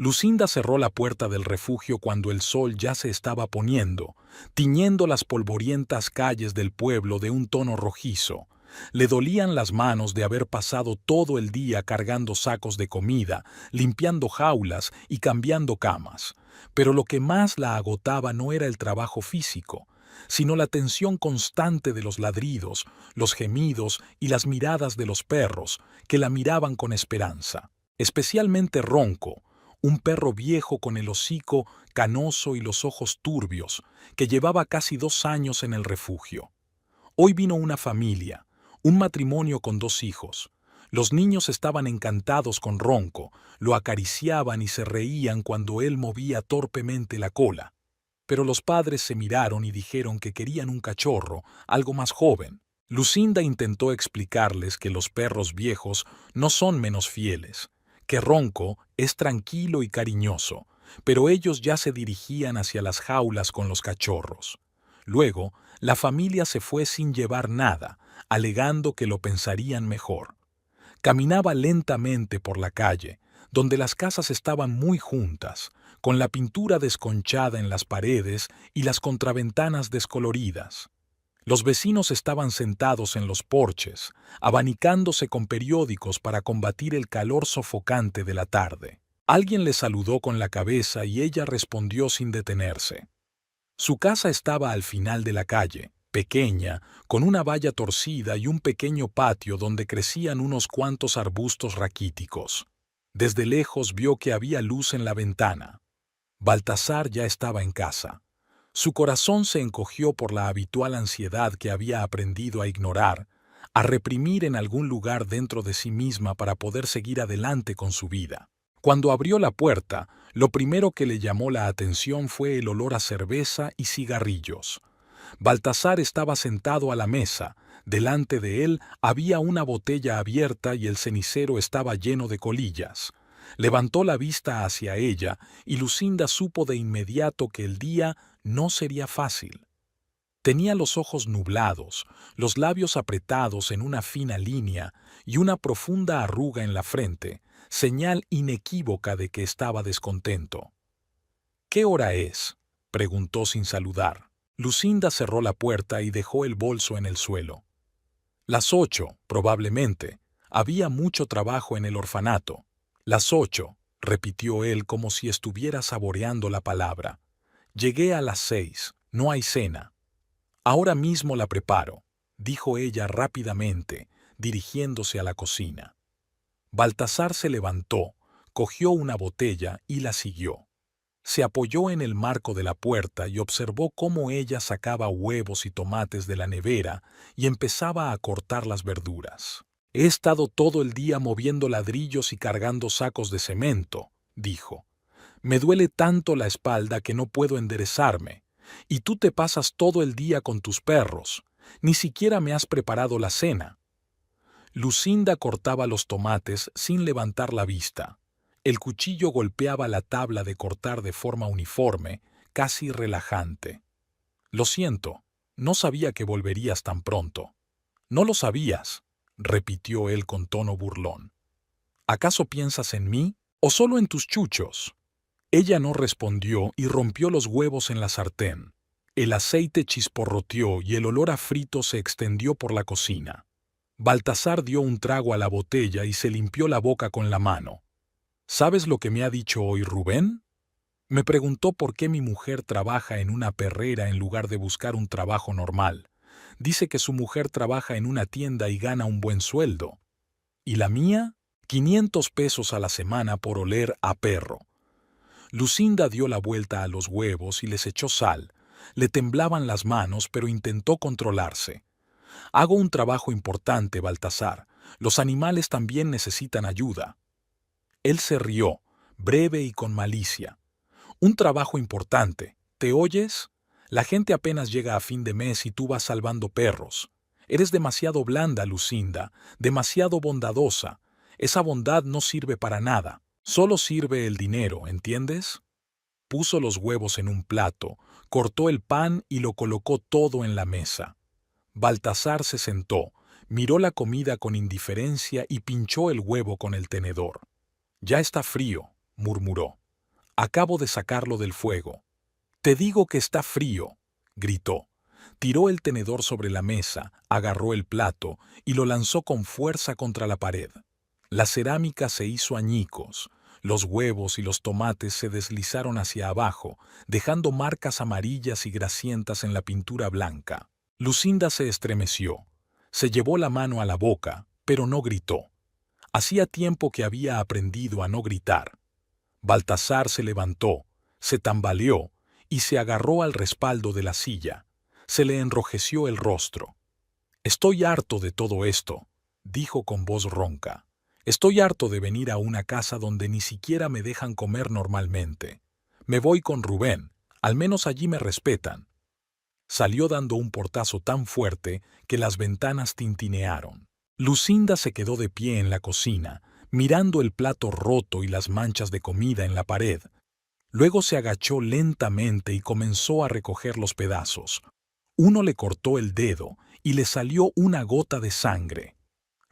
Lucinda cerró la puerta del refugio cuando el sol ya se estaba poniendo, tiñendo las polvorientas calles del pueblo de un tono rojizo. Le dolían las manos de haber pasado todo el día cargando sacos de comida, limpiando jaulas y cambiando camas. Pero lo que más la agotaba no era el trabajo físico, sino la tensión constante de los ladridos, los gemidos y las miradas de los perros, que la miraban con esperanza. Especialmente Ronco, un perro viejo con el hocico canoso y los ojos turbios, que llevaba casi 2 años en el refugio. Hoy vino una familia, un matrimonio con 2 hijos. Los niños estaban encantados con Ronco, lo acariciaban y se reían cuando él movía torpemente la cola. Pero los padres se miraron y dijeron que querían un cachorro, algo más joven. Lucinda intentó explicarles que los perros viejos no son menos fieles, que Ronco es tranquilo y cariñoso, pero ellos ya se dirigían hacia las jaulas con los cachorros. Luego, la familia se fue sin llevar nada, alegando que lo pensarían mejor. Caminaba lentamente por la calle, donde las casas estaban muy juntas, con la pintura desconchada en las paredes y las contraventanas descoloridas. Los vecinos estaban sentados en los porches, abanicándose con periódicos para combatir el calor sofocante de la tarde. Alguien le saludó con la cabeza y ella respondió sin detenerse. Su casa estaba al final de la calle, pequeña, con una valla torcida y un pequeño patio donde crecían unos cuantos arbustos raquíticos. Desde lejos vio que había luz en la ventana. Baltasar ya estaba en casa. Su corazón se encogió por la habitual ansiedad que había aprendido a ignorar, a reprimir en algún lugar dentro de sí misma para poder seguir adelante con su vida. Cuando abrió la puerta, lo primero que le llamó la atención fue el olor a cerveza y cigarrillos. Baltasar estaba sentado a la mesa. Delante de él había una botella abierta y el cenicero estaba lleno de colillas. Levantó la vista hacia ella y Lucinda supo de inmediato que el día no sería fácil. Tenía los ojos nublados, los labios apretados en una fina línea y una profunda arruga en la frente, señal inequívoca de que estaba descontento. «¿Qué hora es?», preguntó sin saludar. Lucinda cerró la puerta y dejó el bolso en el suelo. «Las 8, probablemente. Había mucho trabajo en el orfanato». «Las 8», repitió él como si estuviera saboreando la palabra. «Llegué a las 6. No hay cena». «Ahora mismo la preparo», dijo ella rápidamente, dirigiéndose a la cocina. Baltasar se levantó, cogió una botella y la siguió. Se apoyó en el marco de la puerta y observó cómo ella sacaba huevos y tomates de la nevera y empezaba a cortar las verduras. «He estado todo el día moviendo ladrillos y cargando sacos de cemento», dijo. «Me duele tanto la espalda que no puedo enderezarme. Y tú te pasas todo el día con tus perros. Ni siquiera me has preparado la cena». Lucinda cortaba los tomates sin levantar la vista. El cuchillo golpeaba la tabla de cortar de forma uniforme, casi relajante. «Lo siento, no sabía que volverías tan pronto». «No lo sabías», repitió él con tono burlón. «¿Acaso piensas en mí o solo en tus chuchos?». Ella no respondió y rompió los huevos en la sartén. El aceite chisporroteó y el olor a frito se extendió por la cocina. Baltasar dio un trago a la botella y se limpió la boca con la mano. «¿Sabes lo que me ha dicho hoy Rubén? Me preguntó por qué mi mujer trabaja en una perrera en lugar de buscar un trabajo normal. Dice que su mujer trabaja en una tienda y gana un buen sueldo. ¿Y la mía? 500 pesos a la semana por oler a perro». Lucinda dio la vuelta a los huevos y les echó sal. Le temblaban las manos, pero intentó controlarse. «Hago un trabajo importante, Baltasar. Los animales también necesitan ayuda». Él se rió, breve y con malicia. «Un trabajo importante. ¿Te oyes? La gente apenas llega a fin de mes y tú vas salvando perros. Eres demasiado blanda, Lucinda, demasiado bondadosa. Esa bondad no sirve para nada. Solo sirve el dinero, ¿entiendes?». Puso los huevos en un plato, cortó el pan y lo colocó todo en la mesa. Baltasar se sentó, miró la comida con indiferencia y pinchó el huevo con el tenedor. «Ya está frío», murmuró. Acabo de sacarlo del fuego. Te digo que está frío, gritó. Tiró el tenedor sobre la mesa, agarró el plato y lo lanzó con fuerza contra la pared. La cerámica se hizo añicos, los huevos y los tomates se deslizaron hacia abajo, dejando marcas amarillas y grasientas en la pintura blanca. Lucinda se estremeció. Se llevó la mano a la boca, pero no gritó. Hacía tiempo que había aprendido a no gritar. Baltasar se levantó, se tambaleó y se agarró al respaldo de la silla. Se le enrojeció el rostro. «Estoy harto de todo esto», dijo con voz ronca. «Estoy harto de venir a una casa donde ni siquiera me dejan comer normalmente. Me voy con Rubén, al menos allí me respetan». Salió dando un portazo tan fuerte que las ventanas tintinearon. Lucinda se quedó de pie en la cocina, mirando el plato roto y las manchas de comida en la pared. Luego se agachó lentamente y comenzó a recoger los pedazos. Uno le cortó el dedo y le salió una gota de sangre.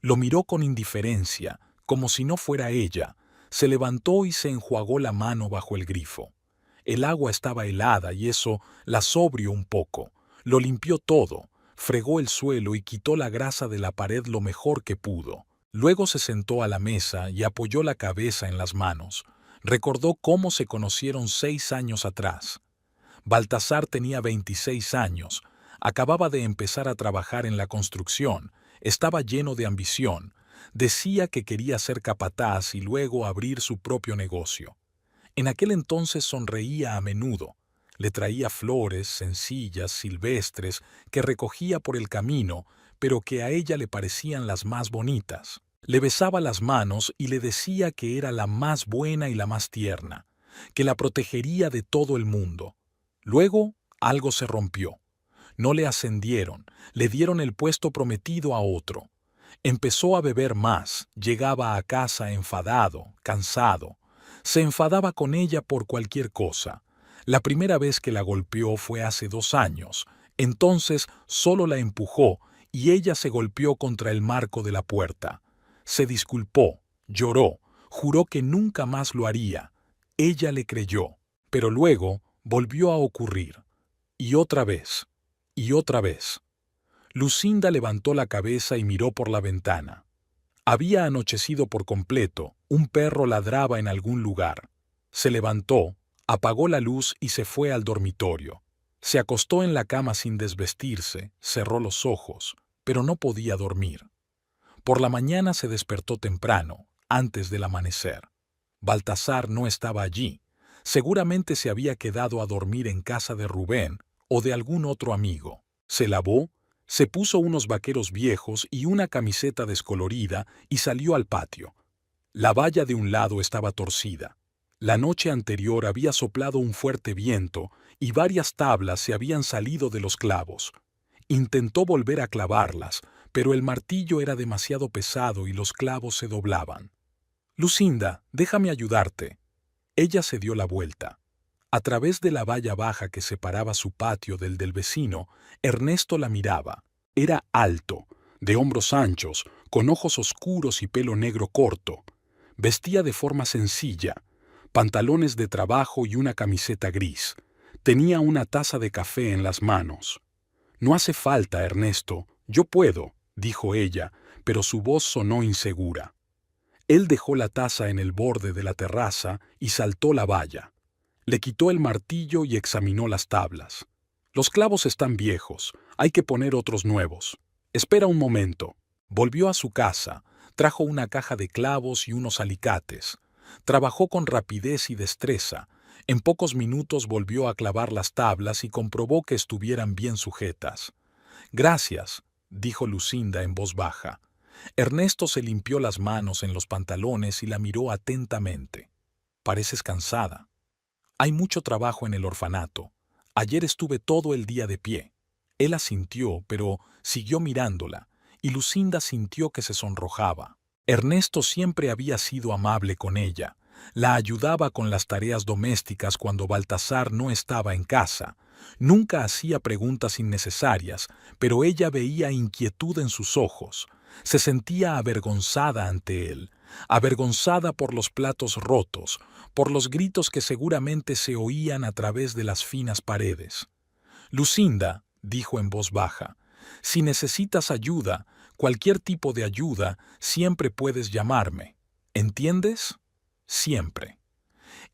Lo miró con indiferencia, como si no fuera ella. Se levantó y se enjuagó la mano bajo el grifo. El agua estaba helada y eso la sobrió un poco. Lo limpió todo, fregó el suelo y quitó la grasa de la pared lo mejor que pudo. Luego se sentó a la mesa y apoyó la cabeza en las manos. Recordó cómo se conocieron 6 años atrás. Baltasar tenía 26 años. Acababa de empezar a trabajar en la construcción. Estaba lleno de ambición. Decía que quería ser capataz y luego abrir su propio negocio. En aquel entonces sonreía a menudo. Le traía flores sencillas, silvestres, que recogía por el camino, pero que a ella le parecían las más bonitas. Le besaba las manos y le decía que era la más buena y la más tierna, que la protegería de todo el mundo. Luego algo se rompió. No le ascendieron, le dieron el puesto prometido a otro. Empezó a beber más, llegaba a casa enfadado, cansado. Se enfadaba con ella por cualquier cosa. La primera vez que la golpeó fue hace 2 años. Entonces solo la empujó y ella se golpeó contra el marco de la puerta. Se disculpó, lloró, juró que nunca más lo haría. Ella le creyó, pero luego volvió a ocurrir. Y otra vez, y otra vez. Lucinda levantó la cabeza y miró por la ventana. Había anochecido por completo, un perro ladraba en algún lugar. Se levantó, apagó la luz y se fue al dormitorio. Se acostó en la cama sin desvestirse, cerró los ojos, pero no podía dormir. Por la mañana se despertó temprano, antes del amanecer. Baltasar no estaba allí. Seguramente se había quedado a dormir en casa de Rubén o de algún otro amigo. Se lavó, se puso unos vaqueros viejos y una camiseta descolorida y salió al patio. La valla de un lado estaba torcida. La noche anterior había soplado un fuerte viento y varias tablas se habían salido de los clavos. Intentó volver a clavarlas, pero el martillo era demasiado pesado y los clavos se doblaban. «Lucinda, déjame ayudarte». Ella se dio la vuelta. A través de la valla baja que separaba su patio del vecino, Ernesto la miraba. Era alto, de hombros anchos, con ojos oscuros y pelo negro corto. Vestía de forma sencilla, pantalones de trabajo y una camiseta gris. Tenía una taza de café en las manos. «No hace falta, Ernesto, yo puedo», dijo ella, pero su voz sonó insegura. Él dejó la taza en el borde de la terraza y saltó la valla. Le quitó el martillo y examinó las tablas. «Los clavos están viejos, hay que poner otros nuevos. Espera un momento». Volvió a su casa, trajo una caja de clavos y unos alicates. Trabajó con rapidez y destreza. En pocos minutos volvió a clavar las tablas y comprobó que estuvieran bien sujetas. «Gracias», dijo Lucinda en voz baja. Ernesto se limpió las manos en los pantalones y la miró atentamente. «Pareces cansada». «Hay mucho trabajo en el orfanato. Ayer estuve todo el día de pie». Él asintió, pero siguió mirándola, y Lucinda sintió que se sonrojaba. Ernesto siempre había sido amable con ella. La ayudaba con las tareas domésticas cuando Baltasar no estaba en casa. Nunca hacía preguntas innecesarias, pero ella veía inquietud en sus ojos. Se sentía avergonzada ante él, avergonzada por los platos rotos, por los gritos que seguramente se oían a través de las finas paredes. «Lucinda», dijo en voz baja, «si necesitas ayuda, cualquier tipo de ayuda, siempre puedes llamarme. ¿Entiendes? Siempre».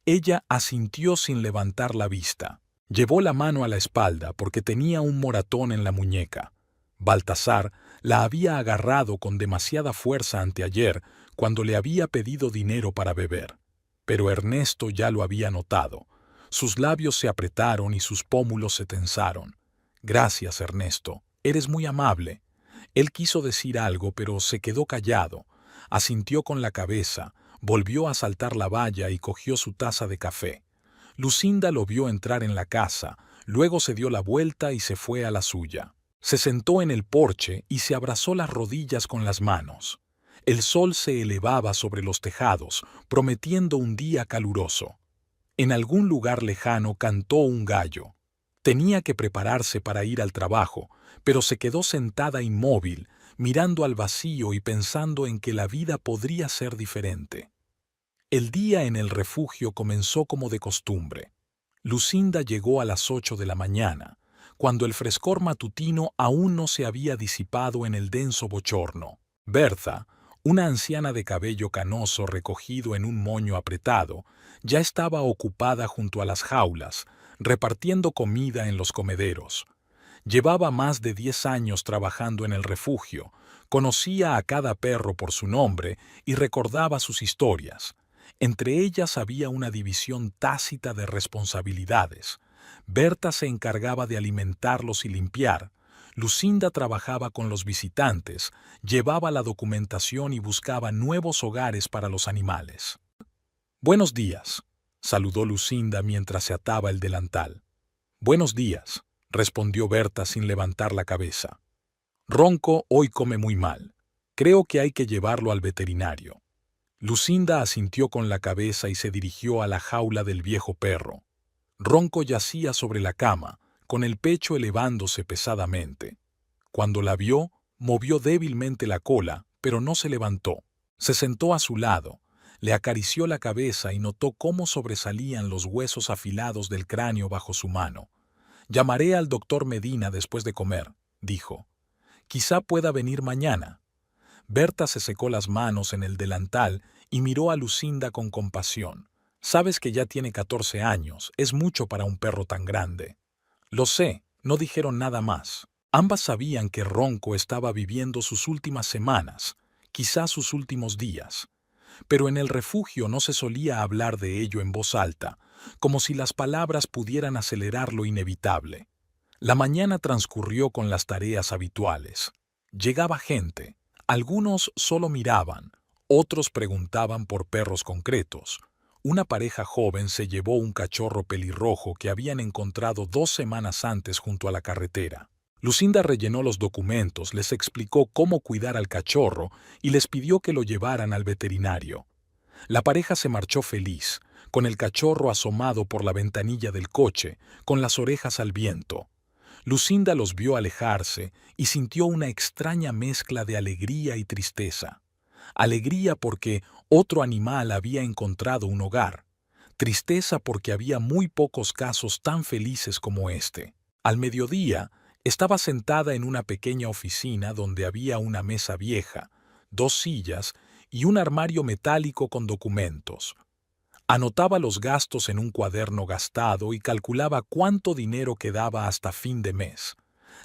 Ella asintió sin levantar la vista. Llevó la mano a la espalda porque tenía un moratón en la muñeca. Baltasar la había agarrado con demasiada fuerza anteayer cuando le había pedido dinero para beber. Pero Ernesto ya lo había notado. Sus labios se apretaron y sus pómulos se tensaron. «Gracias, Ernesto. Eres muy amable». Él quiso decir algo, pero se quedó callado. Asintió con la cabeza, volvió a saltar la valla y cogió su taza de café. Lucinda lo vio entrar en la casa, luego se dio la vuelta y se fue a la suya. Se sentó en el porche y se abrazó las rodillas con las manos. El sol se elevaba sobre los tejados, prometiendo un día caluroso. En algún lugar lejano cantó un gallo. Tenía que prepararse para ir al trabajo, pero se quedó sentada inmóvil, mirando al vacío y pensando en que la vida podría ser diferente. El día en el refugio comenzó como de costumbre. Lucinda llegó a las 8 de la mañana, cuando el frescor matutino aún no se había disipado en el denso bochorno. Bertha, una anciana de cabello canoso recogido en un moño apretado, ya estaba ocupada junto a las jaulas, repartiendo comida en los comederos. Llevaba más de 10 años trabajando en el refugio, conocía a cada perro por su nombre y recordaba sus historias. Entre ellas había una división tácita de responsabilidades. Berta se encargaba de alimentarlos y limpiar. Lucinda trabajaba con los visitantes, llevaba la documentación y buscaba nuevos hogares para los animales. «Buenos días», saludó Lucinda mientras se ataba el delantal. «Buenos días», respondió Berta sin levantar la cabeza. «Ronco hoy come muy mal. Creo que hay que llevarlo al veterinario». Lucinda asintió con la cabeza y se dirigió a la jaula del viejo perro. Ronco yacía sobre la cama, con el pecho elevándose pesadamente. Cuando la vio, movió débilmente la cola, pero no se levantó. Se sentó a su lado, le acarició la cabeza y notó cómo sobresalían los huesos afilados del cráneo bajo su mano. «Llamaré al doctor Medina después de comer», dijo. «Quizá pueda venir mañana». Berta se secó las manos en el delantal y miró a Lucinda con compasión. «Sabes que ya tiene 14 años, es mucho para un perro tan grande». «Lo sé», no dijeron nada más. Ambas sabían que Ronco estaba viviendo sus últimas semanas, quizás sus últimos días. Pero en el refugio no se solía hablar de ello en voz alta, como si las palabras pudieran acelerar lo inevitable. La mañana transcurrió con las tareas habituales. Llegaba gente. Algunos solo miraban, otros preguntaban por perros concretos. Una pareja joven se llevó un cachorro pelirrojo que habían encontrado 2 semanas antes junto a la carretera. Lucinda rellenó los documentos, les explicó cómo cuidar al cachorro y les pidió que lo llevaran al veterinario. La pareja se marchó feliz, con el cachorro asomado por la ventanilla del coche, con las orejas al viento. Lucinda los vio alejarse y sintió una extraña mezcla de alegría y tristeza. Alegría porque otro animal había encontrado un hogar. Tristeza porque había muy pocos casos tan felices como este. Al mediodía, estaba sentada en una pequeña oficina donde había una mesa vieja, 2 sillas y un armario metálico con documentos. Anotaba los gastos en un cuaderno gastado y calculaba cuánto dinero quedaba hasta fin de mes.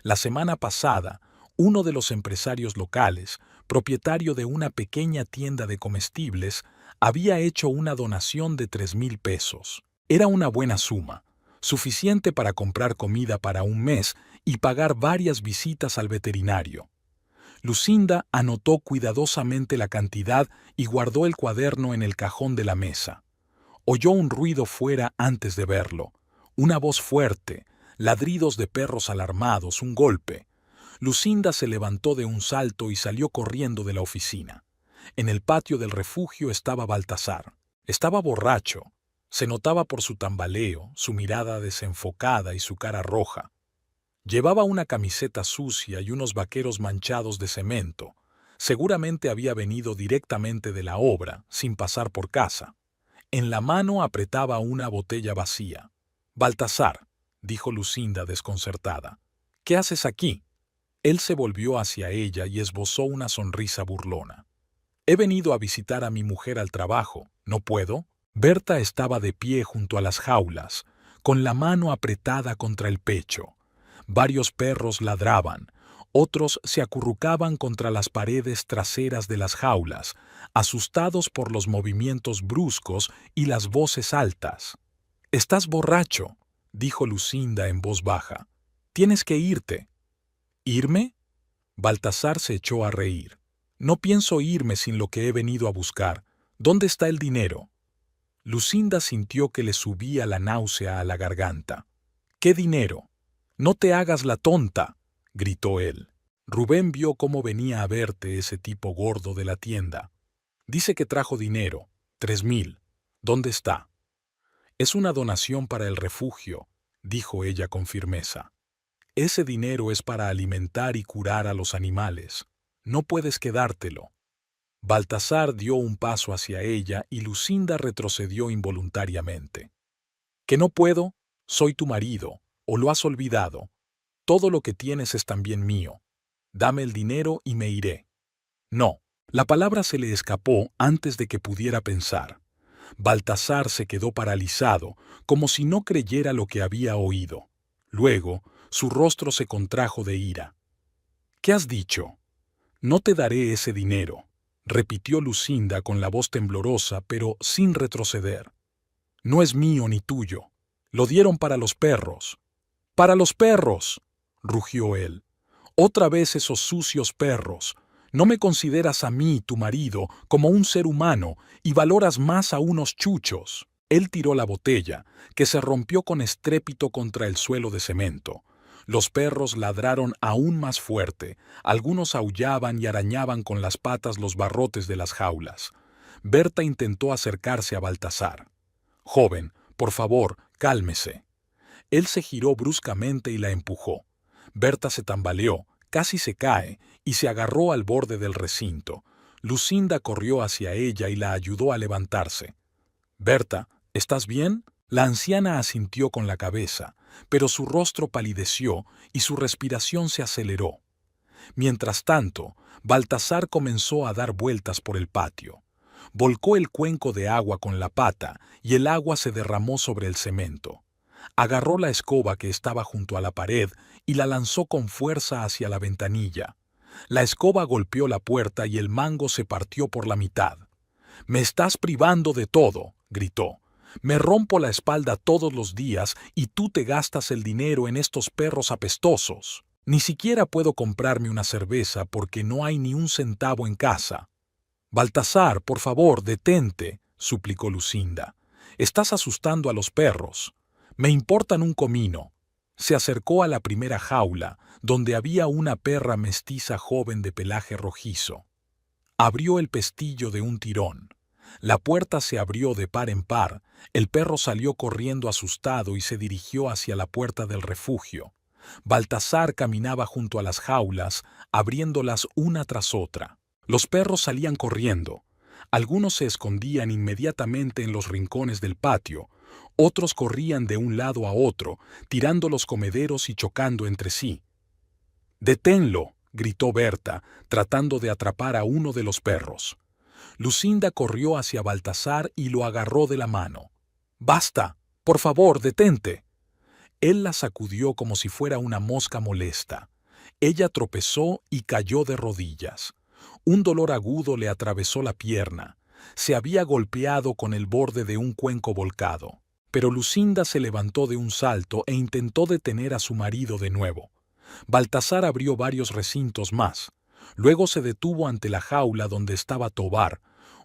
La semana pasada, uno de los empresarios locales, propietario de una pequeña tienda de comestibles, había hecho una donación de 3,000 pesos. Era una buena suma, suficiente para comprar comida para un mes y pagar varias visitas al veterinario. Lucinda anotó cuidadosamente la cantidad y guardó el cuaderno en el cajón de la mesa. Oyó un ruido fuera antes de verlo, una voz fuerte, ladridos de perros alarmados, un golpe. Lucinda se levantó de un salto y salió corriendo de la oficina. En el patio del refugio estaba Baltasar. Estaba borracho. Se notaba por su tambaleo, su mirada desenfocada y su cara roja. Llevaba una camiseta sucia y unos vaqueros manchados de cemento. Seguramente había venido directamente de la obra, sin pasar por casa. En la mano apretaba una botella vacía. «Baltasar», dijo Lucinda desconcertada, «¿qué haces aquí?» Él se volvió hacia ella y esbozó una sonrisa burlona. «He venido a visitar a mi mujer al trabajo. ¿No puedo?» Berta estaba de pie junto a las jaulas, con la mano apretada contra el pecho. Varios perros ladraban, otros se acurrucaban contra las paredes traseras de las jaulas, asustados por los movimientos bruscos y las voces altas. «Estás borracho», dijo Lucinda en voz baja. «Tienes que irte». «¿Irme?» Baltasar se echó a reír. «No pienso irme sin lo que he venido a buscar. ¿Dónde está el dinero?» Lucinda sintió que le subía la náusea a la garganta. «¿Qué dinero? No te hagas la tonta», gritó él. Rubén vio cómo venía a verte ese tipo gordo de la tienda. Dice que trajo dinero, 3.000. ¿Dónde está? «Es una donación para el refugio», dijo ella con firmeza. «Ese dinero es para alimentar y curar a los animales. No puedes quedártelo». Baltasar dio un paso hacia ella y Lucinda retrocedió involuntariamente. «¿Que no puedo? Soy tu marido, ¿o lo has olvidado? Todo lo que tienes es también mío. Dame el dinero y me iré». «No». La palabra se le escapó antes de que pudiera pensar. Baltasar se quedó paralizado, como si no creyera lo que había oído. Luego, su rostro se contrajo de ira. «¿Qué has dicho?» «No te daré ese dinero», repitió Lucinda con la voz temblorosa, pero sin retroceder. «No es mío ni tuyo. Lo dieron para los perros». «¡Para los perros!», rugió él. «Otra vez esos sucios perros. No me consideras a mí, tu marido, como un ser humano y valoras más a unos chuchos». Él tiró la botella, que se rompió con estrépito contra el suelo de cemento. Los perros ladraron aún más fuerte, algunos aullaban y arañaban con las patas los barrotes de las jaulas. Berta intentó acercarse a Baltasar. «Joven, por favor, cálmese». Él se giró bruscamente y la empujó. Berta se tambaleó, casi se cae, y se agarró al borde del recinto. Lucinda corrió hacia ella y la ayudó a levantarse. «Berta, ¿estás bien?». La anciana asintió con la cabeza, pero su rostro palideció y su respiración se aceleró. Mientras tanto, Baltasar comenzó a dar vueltas por el patio. Volcó el cuenco de agua con la pata y el agua se derramó sobre el cemento. Agarró la escoba que estaba junto a la pared y la lanzó con fuerza hacia la ventanilla. La escoba golpeó la puerta y el mango se partió por la mitad. «Me estás privando de todo», gritó. «Me rompo la espalda todos los días y tú te gastas el dinero en estos perros apestosos. Ni siquiera puedo comprarme una cerveza porque no hay ni un centavo en casa». «Baltasar, por favor, detente», suplicó Lucinda. «Estás asustando a los perros. Me importan un comino». Se acercó a la primera jaula, donde había una perra mestiza joven de pelaje rojizo. Abrió el pestillo de un tirón. La puerta se abrió de par en par, el perro salió corriendo asustado y se dirigió hacia la puerta del refugio. Baltasar caminaba junto a las jaulas, abriéndolas una tras otra. Los perros salían corriendo. Algunos se escondían inmediatamente en los rincones del patio, otros corrían de un lado a otro, tirando los comederos y chocando entre sí. «¡Deténlo!», gritó Berta, tratando de atrapar a uno de los perros. Lucinda corrió hacia Baltasar y lo agarró de la mano. «¡Basta! Por favor, detente». Él la sacudió como si fuera una mosca molesta. Ella tropezó y cayó de rodillas. Un dolor agudo le atravesó la pierna. Se había golpeado con el borde de un cuenco volcado. Pero Lucinda se levantó de un salto e intentó detener a su marido de nuevo. Baltasar abrió varios recintos más. Luego se detuvo ante la jaula donde estaba Tobar,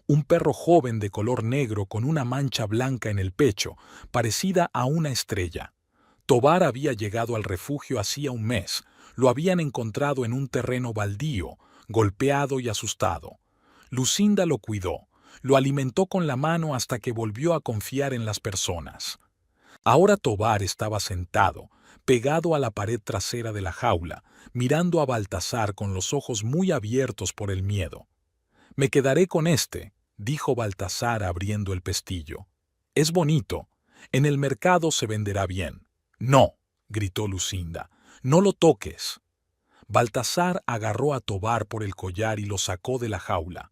un perro joven de color negro con una mancha blanca en el pecho, parecida a una estrella. Tobar había llegado al refugio hacía un mes. Lo habían encontrado en un terreno baldío, golpeado y asustado. Lucinda lo cuidó, lo alimentó con la mano hasta que volvió a confiar en las personas. Ahora Tobar estaba sentado, pegado a la pared trasera de la jaula, mirando a Baltasar con los ojos muy abiertos por el miedo. «Me quedaré con este», dijo Baltasar abriendo el pestillo. Es bonito. En el mercado se venderá bien. No, gritó Lucinda, no lo toques. Baltasar agarró a Tobar por el collar y lo sacó de la jaula.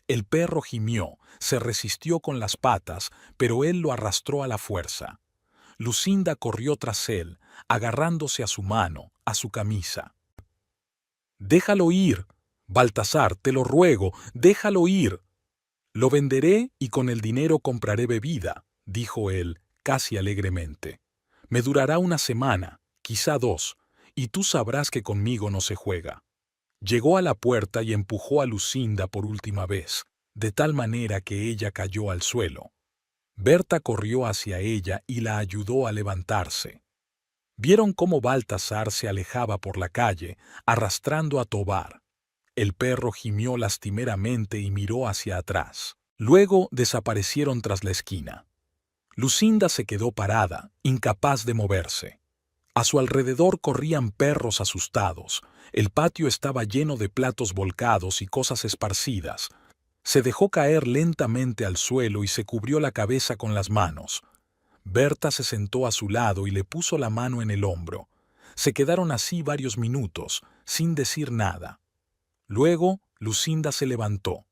El perro gimió, se resistió con las patas, pero él lo arrastró a la fuerza. Lucinda corrió tras él, agarrándose a su mano, a su camisa. «Déjalo ir, Baltasar, te lo ruego, déjalo ir». «Lo venderé y con el dinero compraré bebida», dijo él, casi alegremente. «Me durará una semana, quizá 2, y tú sabrás que conmigo no se juega». Llegó a la puerta y empujó a Lucinda por última vez, de tal manera que ella cayó al suelo. Berta corrió hacia ella y la ayudó a levantarse. Vieron cómo Baltasar se alejaba por la calle, arrastrando a Tobar. El perro gimió lastimeramente y miró hacia atrás. Luego desaparecieron tras la esquina. Lucinda se quedó parada, incapaz de moverse. A su alrededor corrían perros asustados. El patio estaba lleno de platos volcados y cosas esparcidas. Se dejó caer lentamente al suelo y se cubrió la cabeza con las manos. Berta se sentó a su lado y le puso la mano en el hombro. Se quedaron así varios minutos, sin decir nada. Luego, Lucinda se levantó.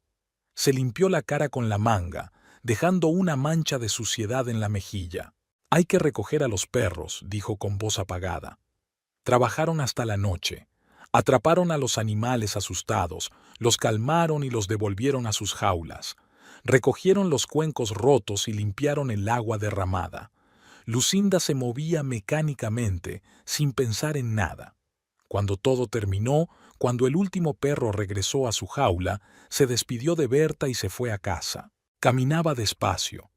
Se limpió la cara con la manga, dejando una mancha de suciedad en la mejilla. «Hay que recoger a los perros», dijo con voz apagada. Trabajaron hasta la noche. Atraparon a los animales asustados, los calmaron y los devolvieron a sus jaulas. Recogieron los cuencos rotos y limpiaron el agua derramada. Lucinda se movía mecánicamente, sin pensar en nada. Cuando todo terminó, cuando el último perro regresó a su jaula, se despidió de Berta y se fue a casa. Caminaba despacio,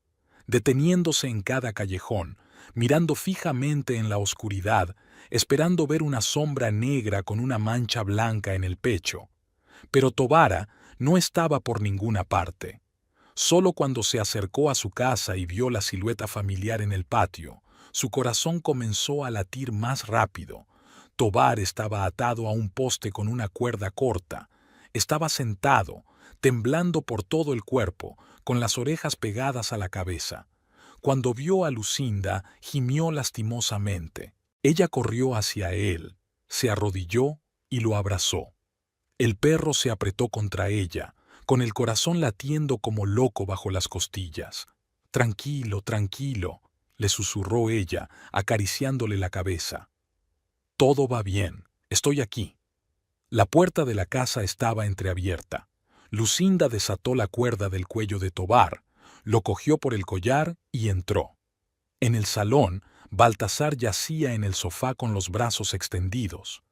deteniéndose en cada callejón, mirando fijamente en la oscuridad, esperando ver una sombra negra con una mancha blanca en el pecho. Pero Tobara no estaba por ninguna parte. Solo cuando se acercó a su casa y vio la silueta familiar en el patio, su corazón comenzó a latir más rápido. Tobar estaba atado a un poste con una cuerda corta. Estaba sentado, temblando por todo el cuerpo, con las orejas pegadas a la cabeza. Cuando vio a Lucinda, gimió lastimosamente. Ella corrió hacia él, se arrodilló y lo abrazó. El perro se apretó contra ella, con el corazón latiendo como loco bajo las costillas. «Tranquilo, tranquilo», le susurró ella, acariciándole la cabeza. «Todo va bien, estoy aquí». La puerta de la casa estaba entreabierta. Lucinda desató la cuerda del cuello de Tobar, lo cogió por el collar y entró. En el salón, Baltasar yacía en el sofá con los brazos extendidos.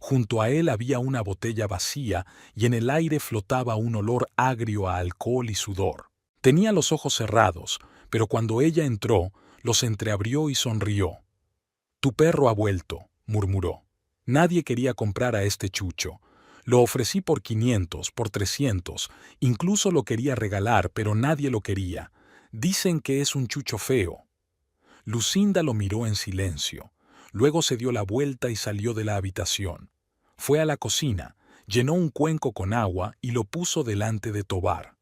Junto a él había una botella vacía y en el aire flotaba un olor agrio a alcohol y sudor. Tenía los ojos cerrados, pero cuando ella entró, los entreabrió y sonrió. «Tu perro ha vuelto», murmuró. «Nadie quería comprar a este chucho. Lo ofrecí por 500, por 300, incluso lo quería regalar, pero nadie lo quería. Dicen que es un chucho feo». Lucinda lo miró en silencio. Luego se dio la vuelta y salió de la habitación. Fue a la cocina, llenó un cuenco con agua y lo puso delante de Tobar.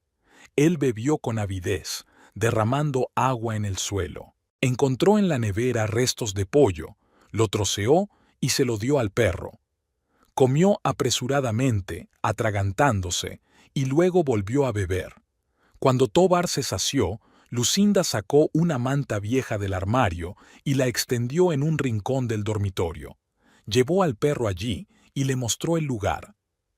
Él bebió con avidez, derramando agua en el suelo. Encontró en la nevera restos de pollo, lo troceó y se lo dio al perro. Comió apresuradamente, atragantándose, y luego volvió a beber. Cuando Tobar se sació, Lucinda sacó una manta vieja del armario y la extendió en un rincón del dormitorio. Llevó al perro allí y le mostró el lugar.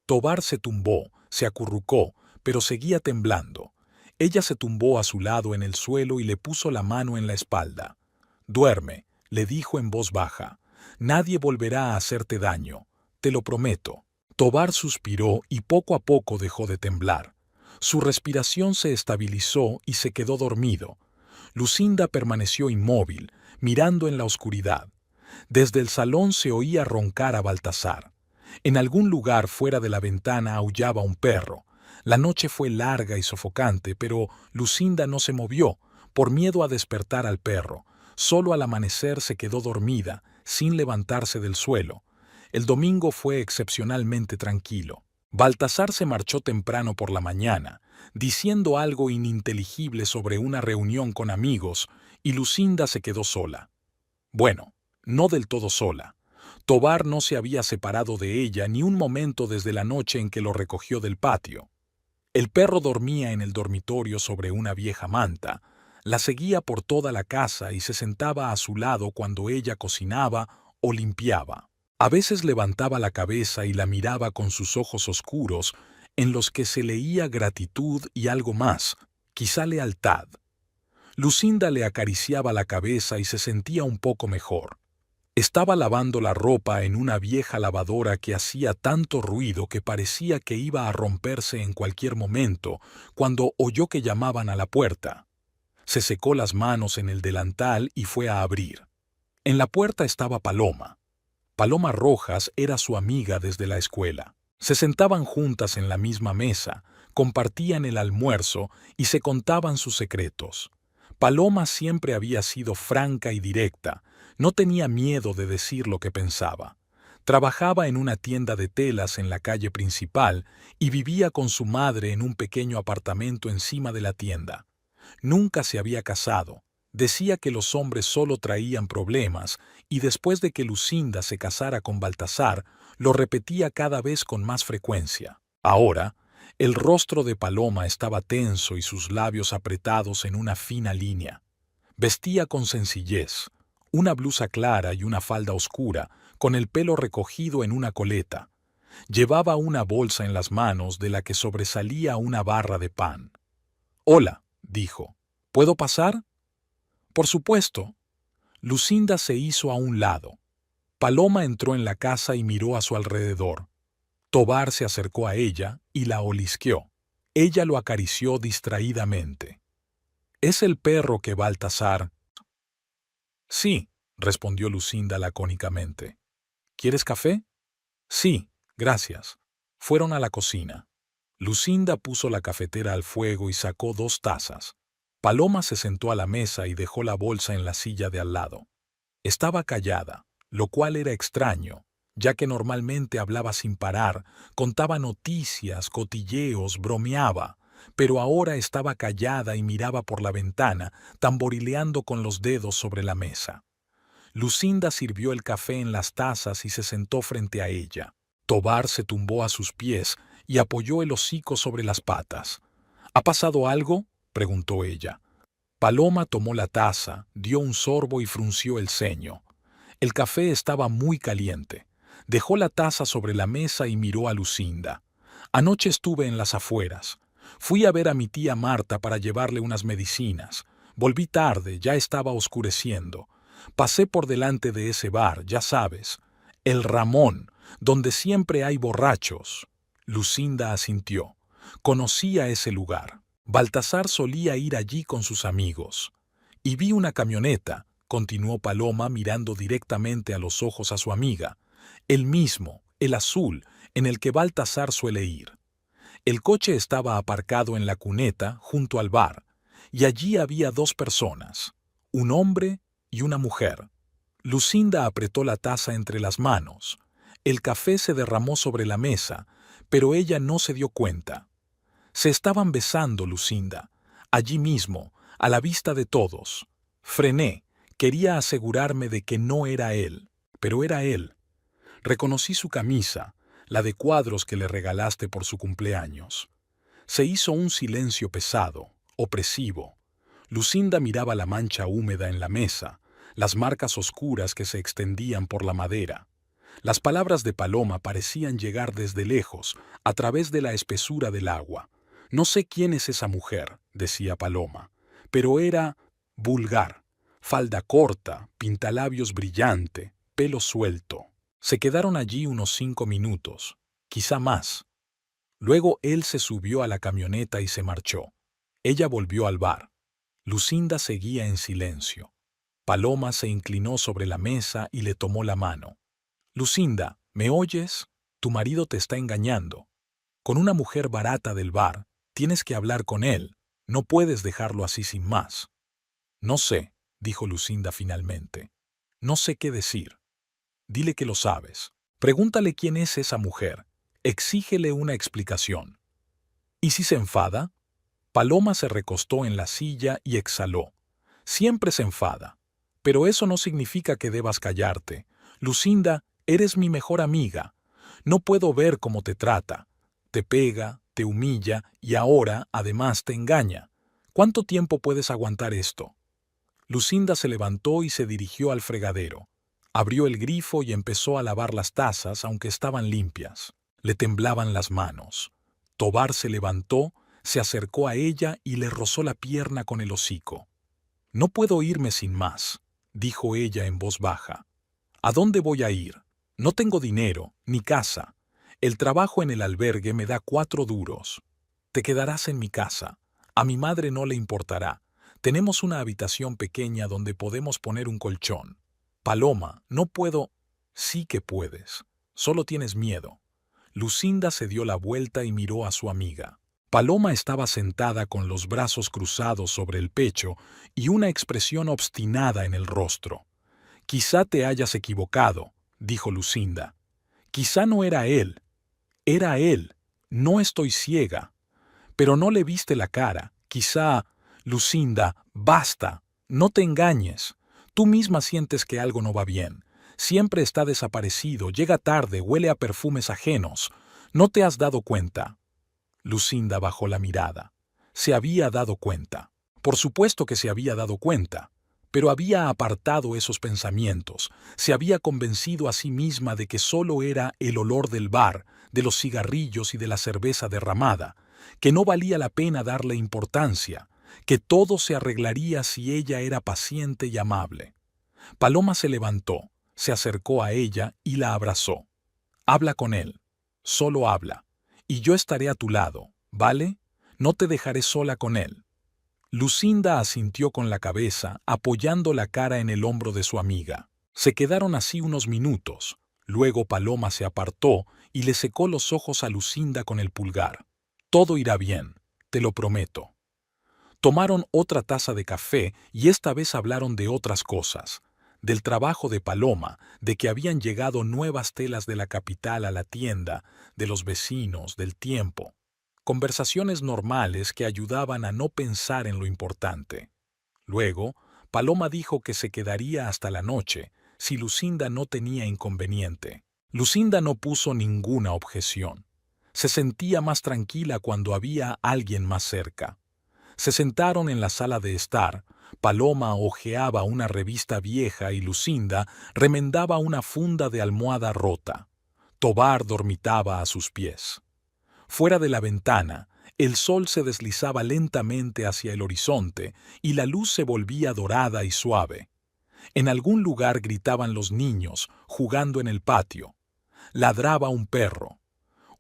Tobar se tumbó, se acurrucó, pero seguía temblando. Ella se tumbó a su lado en el suelo y le puso la mano en la espalda. «Duerme», le dijo en voz baja. «Nadie volverá a hacerte daño. Te lo prometo». Tobar suspiró y poco a poco dejó de temblar. Su respiración se estabilizó y se quedó dormido. Lucinda permaneció inmóvil, mirando en la oscuridad. Desde el salón se oía roncar a Baltasar. En algún lugar fuera de la ventana aullaba un perro. La noche fue larga y sofocante, pero Lucinda no se movió, por miedo a despertar al perro. Solo al amanecer se quedó dormida, sin levantarse del suelo. El domingo fue excepcionalmente tranquilo. Baltasar se marchó temprano por la mañana, diciendo algo ininteligible sobre una reunión con amigos, y Lucinda se quedó sola. Bueno, no del todo sola. Tobar no se había separado de ella ni un momento desde la noche en que lo recogió del patio. El perro dormía en el dormitorio sobre una vieja manta, la seguía por toda la casa y se sentaba a su lado cuando ella cocinaba o limpiaba. A veces levantaba la cabeza y la miraba con sus ojos oscuros, en los que se leía gratitud y algo más, quizá lealtad. Lucinda le acariciaba la cabeza y se sentía un poco mejor. Estaba lavando la ropa en una vieja lavadora que hacía tanto ruido que parecía que iba a romperse en cualquier momento, cuando oyó que llamaban a la puerta. Se secó las manos en el delantal y fue a abrir. En la puerta estaba Paloma. Paloma Rojas era su amiga desde la escuela. Se sentaban juntas en la misma mesa, compartían el almuerzo y se contaban sus secretos. Paloma siempre había sido franca y directa, no tenía miedo de decir lo que pensaba. Trabajaba en una tienda de telas en la calle principal y vivía con su madre en un pequeño apartamento encima de la tienda. Nunca se había casado. Decía que los hombres solo traían problemas y después de que Lucinda se casara con Baltasar, lo repetía cada vez con más frecuencia. Ahora, el rostro de Paloma estaba tenso y sus labios apretados en una fina línea. Vestía con sencillez, una blusa clara y una falda oscura, con el pelo recogido en una coleta. Llevaba una bolsa en las manos de la que sobresalía una barra de pan. «Hola», dijo, «¿puedo pasar?» «Por supuesto». Lucinda se hizo a un lado. Paloma entró en la casa y miró a su alrededor. Tobar se acercó a ella y la olisqueó. Ella lo acarició distraídamente. «¿Es el perro que Baltasar?» «Sí», respondió Lucinda lacónicamente. «¿Quieres café?» «Sí, gracias». Fueron a la cocina. Lucinda puso la cafetera al fuego y sacó 2 tazas. Paloma se sentó a la mesa y dejó la bolsa en la silla de al lado. Estaba callada, lo cual era extraño, ya que normalmente hablaba sin parar, contaba noticias, cotilleos, bromeaba, pero ahora estaba callada y miraba por la ventana, tamborileando con los dedos sobre la mesa. Lucinda sirvió el café en las tazas y se sentó frente a ella. Tobar se tumbó a sus pies y apoyó el hocico sobre las patas. «¿Ha pasado algo?», preguntó ella. Paloma tomó la taza, dio un sorbo y frunció el ceño. El café estaba muy caliente. Dejó la taza sobre la mesa y miró a Lucinda. «Anoche estuve en las afueras. Fui a ver a mi tía Marta para llevarle unas medicinas. Volví tarde, ya estaba oscureciendo. Pasé por delante de ese bar, ya sabes, el Ramón, donde siempre hay borrachos». Lucinda asintió. Conocía ese lugar. Baltasar solía ir allí con sus amigos. «Y vi una camioneta», continuó Paloma mirando directamente a los ojos a su amiga. «El mismo, el azul, en el que Baltasar suele ir. El coche estaba aparcado en la cuneta junto al bar, y allí había 2 personas, un hombre y una mujer». Lucinda apretó la taza entre las manos. El café se derramó sobre la mesa, pero ella no se dio cuenta. Se estaban besando, Lucinda, allí mismo, a la vista de todos. Frené, quería asegurarme de que no era él, pero era él. Reconocí su camisa, la de cuadros que le regalaste por su cumpleaños. Se hizo un silencio pesado, opresivo. Lucinda miraba la mancha húmeda en la mesa, las marcas oscuras que se extendían por la madera. Las palabras de Paloma parecían llegar desde lejos, a través de la espesura del agua. «No sé quién es esa mujer», decía Paloma, «pero era vulgar. Falda corta, pintalabios brillante, pelo suelto». Se quedaron allí unos 5 minutos, quizá más. Luego él se subió a la camioneta y se marchó. Ella volvió al bar. Lucinda seguía en silencio. Paloma se inclinó sobre la mesa y le tomó la mano. «Lucinda, ¿me oyes? Tu marido te está engañando. Con una mujer barata del bar, tienes que hablar con él. No puedes dejarlo así sin más». «No sé», dijo Lucinda finalmente. «No sé qué decir». «Dile que lo sabes. Pregúntale quién es esa mujer. Exígele una explicación. ¿Y si se enfada? Paloma se recostó en la silla y exhaló. Siempre se enfada. Pero eso no significa que debas callarte. Lucinda, eres mi mejor amiga. No puedo ver cómo te trata. Te pega, te humilla y ahora, además, te engaña. ¿Cuánto tiempo puedes aguantar esto? Lucinda se levantó y se dirigió al fregadero. Abrió el grifo y empezó a lavar las tazas, aunque estaban limpias. Le temblaban las manos. Tobar se levantó, se acercó a ella y le rozó la pierna con el hocico. «No puedo irme sin más», dijo ella en voz baja. «¿A dónde voy a ir? No tengo dinero, ni casa. El trabajo en el albergue me da 4 duros. Te quedarás en mi casa. A mi madre no le importará. Tenemos una habitación pequeña donde podemos poner un colchón. Paloma, no puedo». «Sí que puedes. Solo tienes miedo». Lucinda se dio la vuelta y miró a su amiga. Paloma estaba sentada con los brazos cruzados sobre el pecho y una expresión obstinada en el rostro. «Quizá te hayas equivocado», dijo Lucinda. «Quizá no era él. Era él. No estoy ciega. Pero no le viste la cara. Quizá...» «Lucinda, basta. No te engañes. Tú misma sientes que algo no va bien. Siempre está desaparecido, llega tarde, huele a perfumes ajenos. ¿No te has dado cuenta?» Lucinda bajó la mirada. Se había dado cuenta. Por supuesto que se había dado cuenta. Pero había apartado esos pensamientos. Se había convencido a sí misma de que solo era el olor del bar, de los cigarrillos y de la cerveza derramada, que no valía la pena darle importancia, que todo se arreglaría si ella era paciente y amable. Paloma se levantó, se acercó a ella y la abrazó. «Habla con él. Solo habla. Y yo estaré a tu lado, ¿vale? No te dejaré sola con él». Lucinda asintió con la cabeza, apoyando la cara en el hombro de su amiga. Se quedaron así unos minutos. Luego Paloma se apartó y le secó los ojos a Lucinda con el pulgar. «Todo irá bien, te lo prometo». Tomaron otra taza de café y esta vez hablaron de otras cosas. Del trabajo de Paloma, de que habían llegado nuevas telas de la capital a la tienda, de los vecinos, del tiempo. Conversaciones normales que ayudaban a no pensar en lo importante. Luego, Paloma dijo que se quedaría hasta la noche, si Lucinda no tenía inconveniente. Lucinda no puso ninguna objeción. Se sentía más tranquila cuando había alguien más cerca. Se sentaron en la sala de estar. Paloma hojeaba una revista vieja y Lucinda remendaba una funda de almohada rota. Tobar dormitaba a sus pies. Fuera de la ventana, el sol se deslizaba lentamente hacia el horizonte y la luz se volvía dorada y suave. En algún lugar gritaban los niños, jugando en el patio. Ladraba un perro.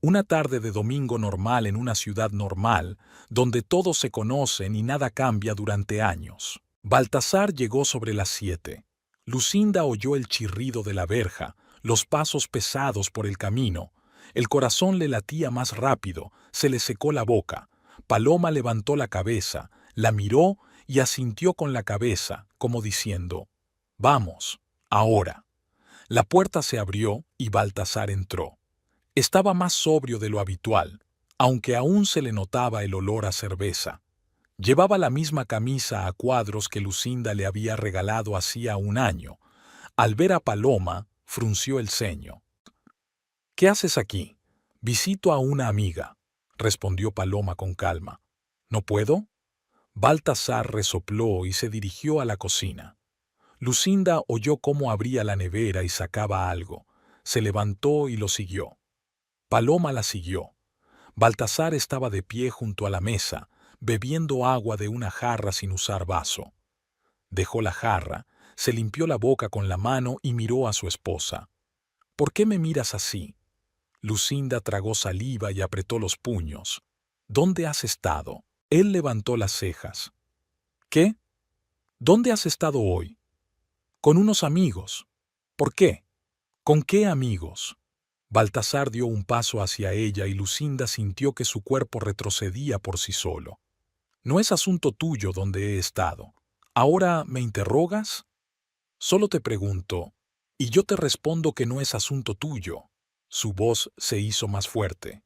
Una tarde de domingo normal en una ciudad normal, donde todos se conocen y nada cambia durante años. Baltasar llegó sobre las 7. Lucinda oyó el chirrido de la verja, los pasos pesados por el camino. El corazón le latía más rápido, se le secó la boca. Paloma levantó la cabeza, la miró y asintió con la cabeza, como diciendo: «Vamos, ahora». La puerta se abrió y Baltasar entró. Estaba más sobrio de lo habitual, aunque aún se le notaba el olor a cerveza. Llevaba la misma camisa a cuadros que Lucinda le había regalado hacía un año. Al ver a Paloma, frunció el ceño. «¿Qué haces aquí?» «Visito a una amiga», respondió Paloma con calma. «¿No puedo?» Baltasar resopló y se dirigió a la cocina. Lucinda oyó cómo abría la nevera y sacaba algo. Se levantó y lo siguió. Paloma la siguió. Baltasar estaba de pie junto a la mesa, bebiendo agua de una jarra sin usar vaso. Dejó la jarra, se limpió la boca con la mano y miró a su esposa. «¿Por qué me miras así?» Lucinda tragó saliva y apretó los puños. «¿Dónde has estado?» Él levantó las cejas. «¿Qué? ¿Dónde has estado hoy?» «Con unos amigos». «¿Por qué?» «¿Con qué amigos?» Baltasar dio un paso hacia ella y Lucinda sintió que su cuerpo retrocedía por sí solo. «No es asunto tuyo dónde he estado. ¿Ahora me interrogas?» «Solo te pregunto, y yo te respondo que no es asunto tuyo». Su voz se hizo más fuerte.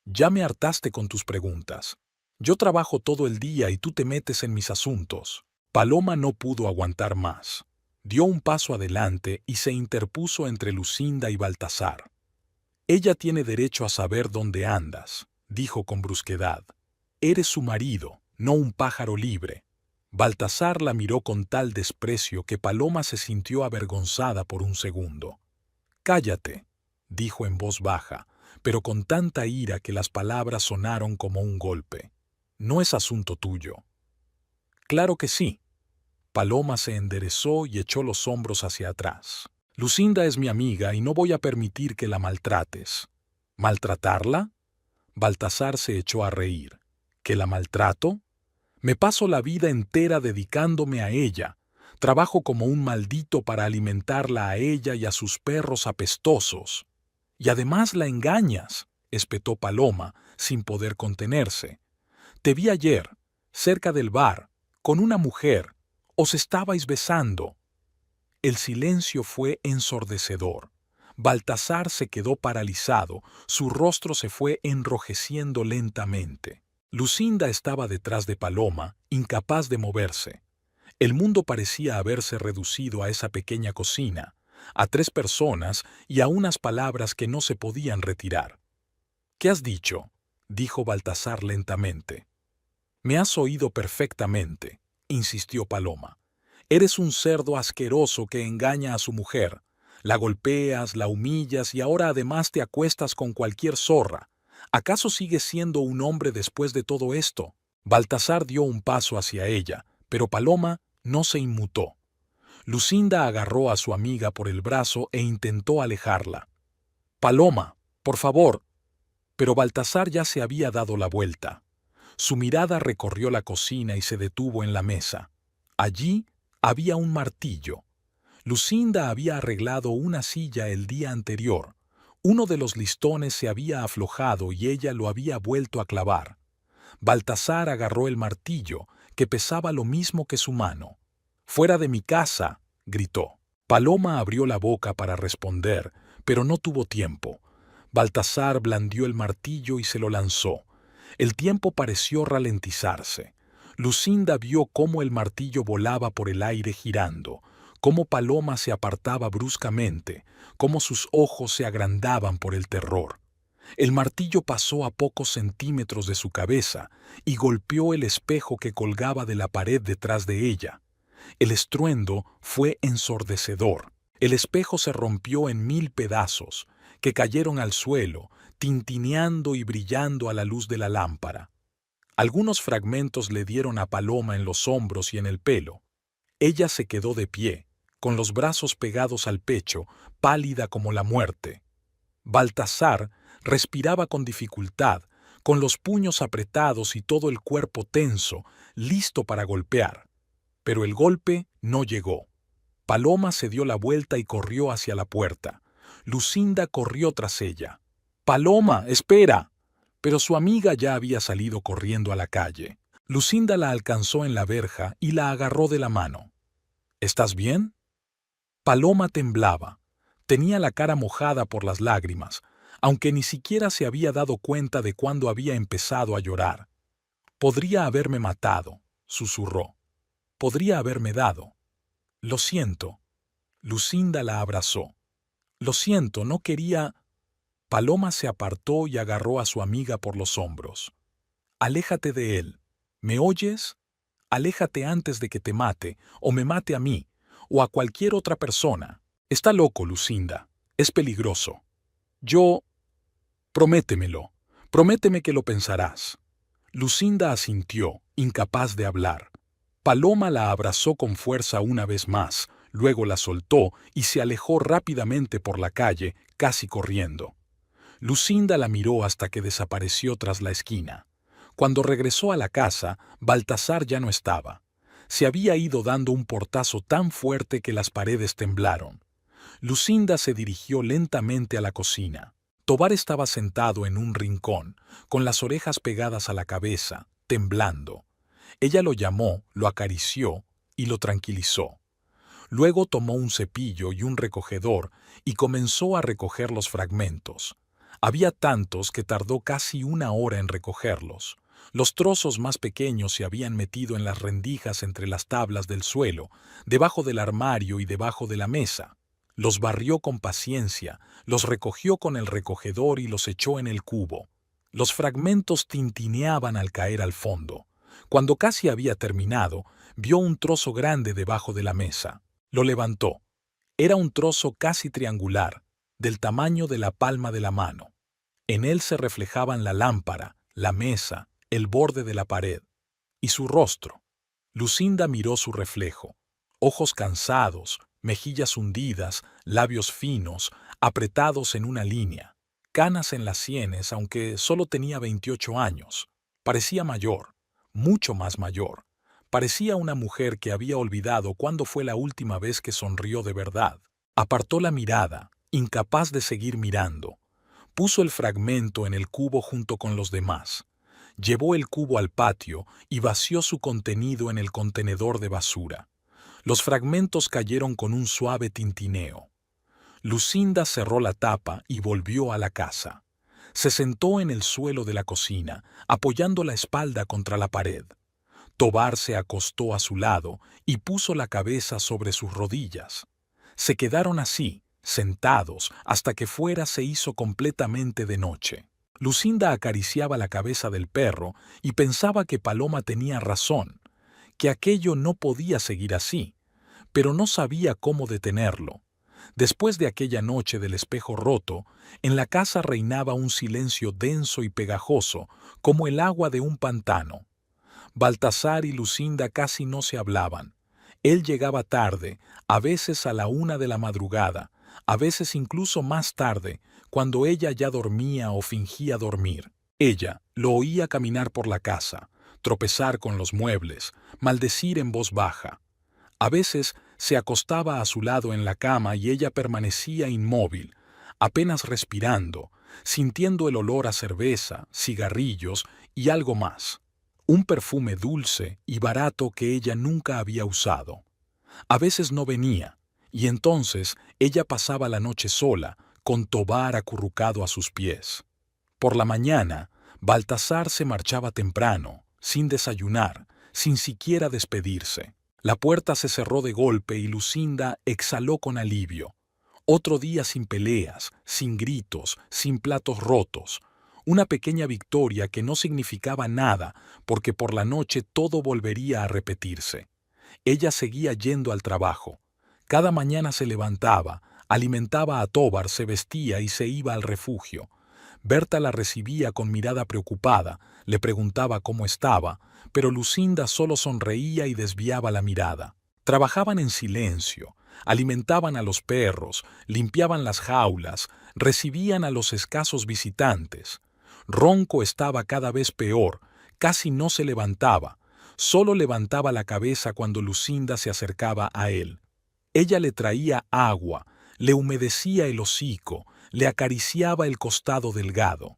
Ya me hartaste con tus preguntas. Yo trabajo todo el día y tú te metes en mis asuntos. Paloma no pudo aguantar más. Dio un paso adelante y se interpuso entre Lucinda y Baltasar. Ella tiene derecho a saber dónde andas, dijo con brusquedad. Eres su marido, no un pájaro libre. Baltasar la miró con tal desprecio que Paloma se sintió avergonzada por un segundo. Cállate, dijo en voz baja, pero con tanta ira que las palabras sonaron como un golpe. No es asunto tuyo. Claro que sí. Paloma se enderezó y echó los hombros hacia atrás. Lucinda es mi amiga y no voy a permitir que la maltrates. ¿Maltratarla? Baltasar se echó a reír. ¿Que la maltrato? Me paso la vida entera dedicándome a ella. Trabajo como un maldito para alimentarla a ella y a sus perros apestosos. Y además la engañas, espetó Paloma, sin poder contenerse. Te vi ayer, cerca del bar, con una mujer. Os estabais besando. El silencio fue ensordecedor. Baltasar se quedó paralizado, su rostro se fue enrojeciendo lentamente. Lucinda estaba detrás de Paloma, incapaz de moverse. El mundo parecía haberse reducido a esa pequeña cocina, a 3 personas y a unas palabras que no se podían retirar. ¿Qué has dicho?, dijo Baltasar lentamente. Me has oído perfectamente, insistió Paloma. Eres un cerdo asqueroso que engaña a su mujer. La golpeas, la humillas y ahora además te acuestas con cualquier zorra. ¿Acaso sigues siendo un hombre después de todo esto? Baltasar dio un paso hacia ella, pero Paloma no se inmutó. Lucinda agarró a su amiga por el brazo e intentó alejarla. Paloma, por favor. Pero Baltasar ya se había dado la vuelta. Su mirada recorrió la cocina y se detuvo en la mesa. Allí había un martillo. Lucinda había arreglado una silla el día anterior. Uno de los listones se había aflojado y ella lo había vuelto a clavar. Baltasar agarró el martillo, que pesaba lo mismo que su mano. «¡Fuera de mi casa!», gritó. Paloma abrió la boca para responder, pero no tuvo tiempo. Baltasar blandió el martillo y se lo lanzó. El tiempo pareció ralentizarse. Lucinda vio cómo el martillo volaba por el aire girando, cómo Paloma se apartaba bruscamente, cómo sus ojos se agrandaban por el terror. El martillo pasó a pocos centímetros de su cabeza y golpeó el espejo que colgaba de la pared detrás de ella. El estruendo fue ensordecedor. El espejo se rompió en 1000 pedazos, que cayeron al suelo, tintineando y brillando a la luz de la lámpara. Algunos fragmentos le dieron a Paloma en los hombros y en el pelo. Ella se quedó de pie, con los brazos pegados al pecho, pálida como la muerte. Baltasar respiraba con dificultad, con los puños apretados y todo el cuerpo tenso, listo para golpear. Pero el golpe no llegó. Paloma se dio la vuelta y corrió hacia la puerta. Lucinda corrió tras ella. «¡Paloma, espera!». Pero su amiga ya había salido corriendo a la calle. Lucinda la alcanzó en la verja y la agarró de la mano. «¿Estás bien?». Paloma temblaba. Tenía la cara mojada por las lágrimas, aunque ni siquiera se había dado cuenta de cuándo había empezado a llorar. «Podría haberme matado», susurró. «Podría haberme dado». «Lo siento». Lucinda la abrazó. «Lo siento, no quería...». Paloma se apartó y agarró a su amiga por los hombros. «Aléjate de él. ¿Me oyes? Aléjate antes de que te mate, o me mate a mí, o a cualquier otra persona. Está loco, Lucinda. Es peligroso. Yo... Prométemelo. Prométeme que lo pensarás». Lucinda asintió, incapaz de hablar. Paloma la abrazó con fuerza una vez más, luego la soltó y se alejó rápidamente por la calle, casi corriendo. Lucinda la miró hasta que desapareció tras la esquina. Cuando regresó a la casa, Baltasar ya no estaba. Se había ido dando un portazo tan fuerte que las paredes temblaron. Lucinda se dirigió lentamente a la cocina. Tovar estaba sentado en un rincón, con las orejas pegadas a la cabeza, temblando. Ella lo llamó, lo acarició y lo tranquilizó. Luego tomó un cepillo y un recogedor y comenzó a recoger los fragmentos. Había tantos que tardó casi una hora en recogerlos. Los trozos más pequeños se habían metido en las rendijas entre las tablas del suelo, debajo del armario y debajo de la mesa. Los barrió con paciencia, los recogió con el recogedor y los echó en el cubo. Los fragmentos tintineaban al caer al fondo. Cuando casi había terminado, vio un trozo grande debajo de la mesa. Lo levantó. Era un trozo casi triangular, del tamaño de la palma de la mano. En él se reflejaban la lámpara, la mesa, el borde de la pared y su rostro. Lucinda miró su reflejo. Ojos cansados, mejillas hundidas, labios finos, apretados en una línea, canas en las sienes, aunque solo tenía 28 años. Parecía mayor, mucho más mayor. Parecía una mujer que había olvidado cuándo fue la última vez que sonrió de verdad. Apartó la mirada, incapaz de seguir mirando. Puso el fragmento en el cubo junto con los demás. Llevó el cubo al patio y vació su contenido en el contenedor de basura. Los fragmentos cayeron con un suave tintineo. Lucinda cerró la tapa y volvió a la casa. Se sentó en el suelo de la cocina, apoyando la espalda contra la pared. Tovar se acostó a su lado y puso la cabeza sobre sus rodillas. Se quedaron así, sentados, hasta que fuera se hizo completamente de noche. Lucinda acariciaba la cabeza del perro y pensaba que Paloma tenía razón, que aquello no podía seguir así, pero no sabía cómo detenerlo. Después de aquella noche del espejo roto, en la casa reinaba un silencio denso y pegajoso, como el agua de un pantano. Baltasar y Lucinda casi no se hablaban. Él llegaba tarde, a veces a la 1 de la madrugada, a veces incluso más tarde, cuando ella ya dormía o fingía dormir. Ella lo oía caminar por la casa, tropezar con los muebles, maldecir en voz baja. A veces se acostaba a su lado en la cama y ella permanecía inmóvil, apenas respirando, sintiendo el olor a cerveza, cigarrillos y algo más. Un perfume dulce y barato que ella nunca había usado. A veces no venía, y entonces ella pasaba la noche sola, con Tovar acurrucado a sus pies. Por la mañana, Baltasar se marchaba temprano, sin desayunar, sin siquiera despedirse. La puerta se cerró de golpe y Lucinda exhaló con alivio. Otro día sin peleas, sin gritos, sin platos rotos. Una pequeña victoria que no significaba nada, porque por la noche todo volvería a repetirse. Ella seguía yendo al trabajo. Cada mañana se levantaba, alimentaba a Tovar, se vestía y se iba al refugio. Berta la recibía con mirada preocupada, le preguntaba cómo estaba, pero Lucinda solo sonreía y desviaba la mirada. Trabajaban en silencio, alimentaban a los perros, limpiaban las jaulas, recibían a los escasos visitantes. Ronco estaba cada vez peor, casi no se levantaba, solo levantaba la cabeza cuando Lucinda se acercaba a él. Ella le traía agua, le humedecía el hocico, le acariciaba el costado delgado.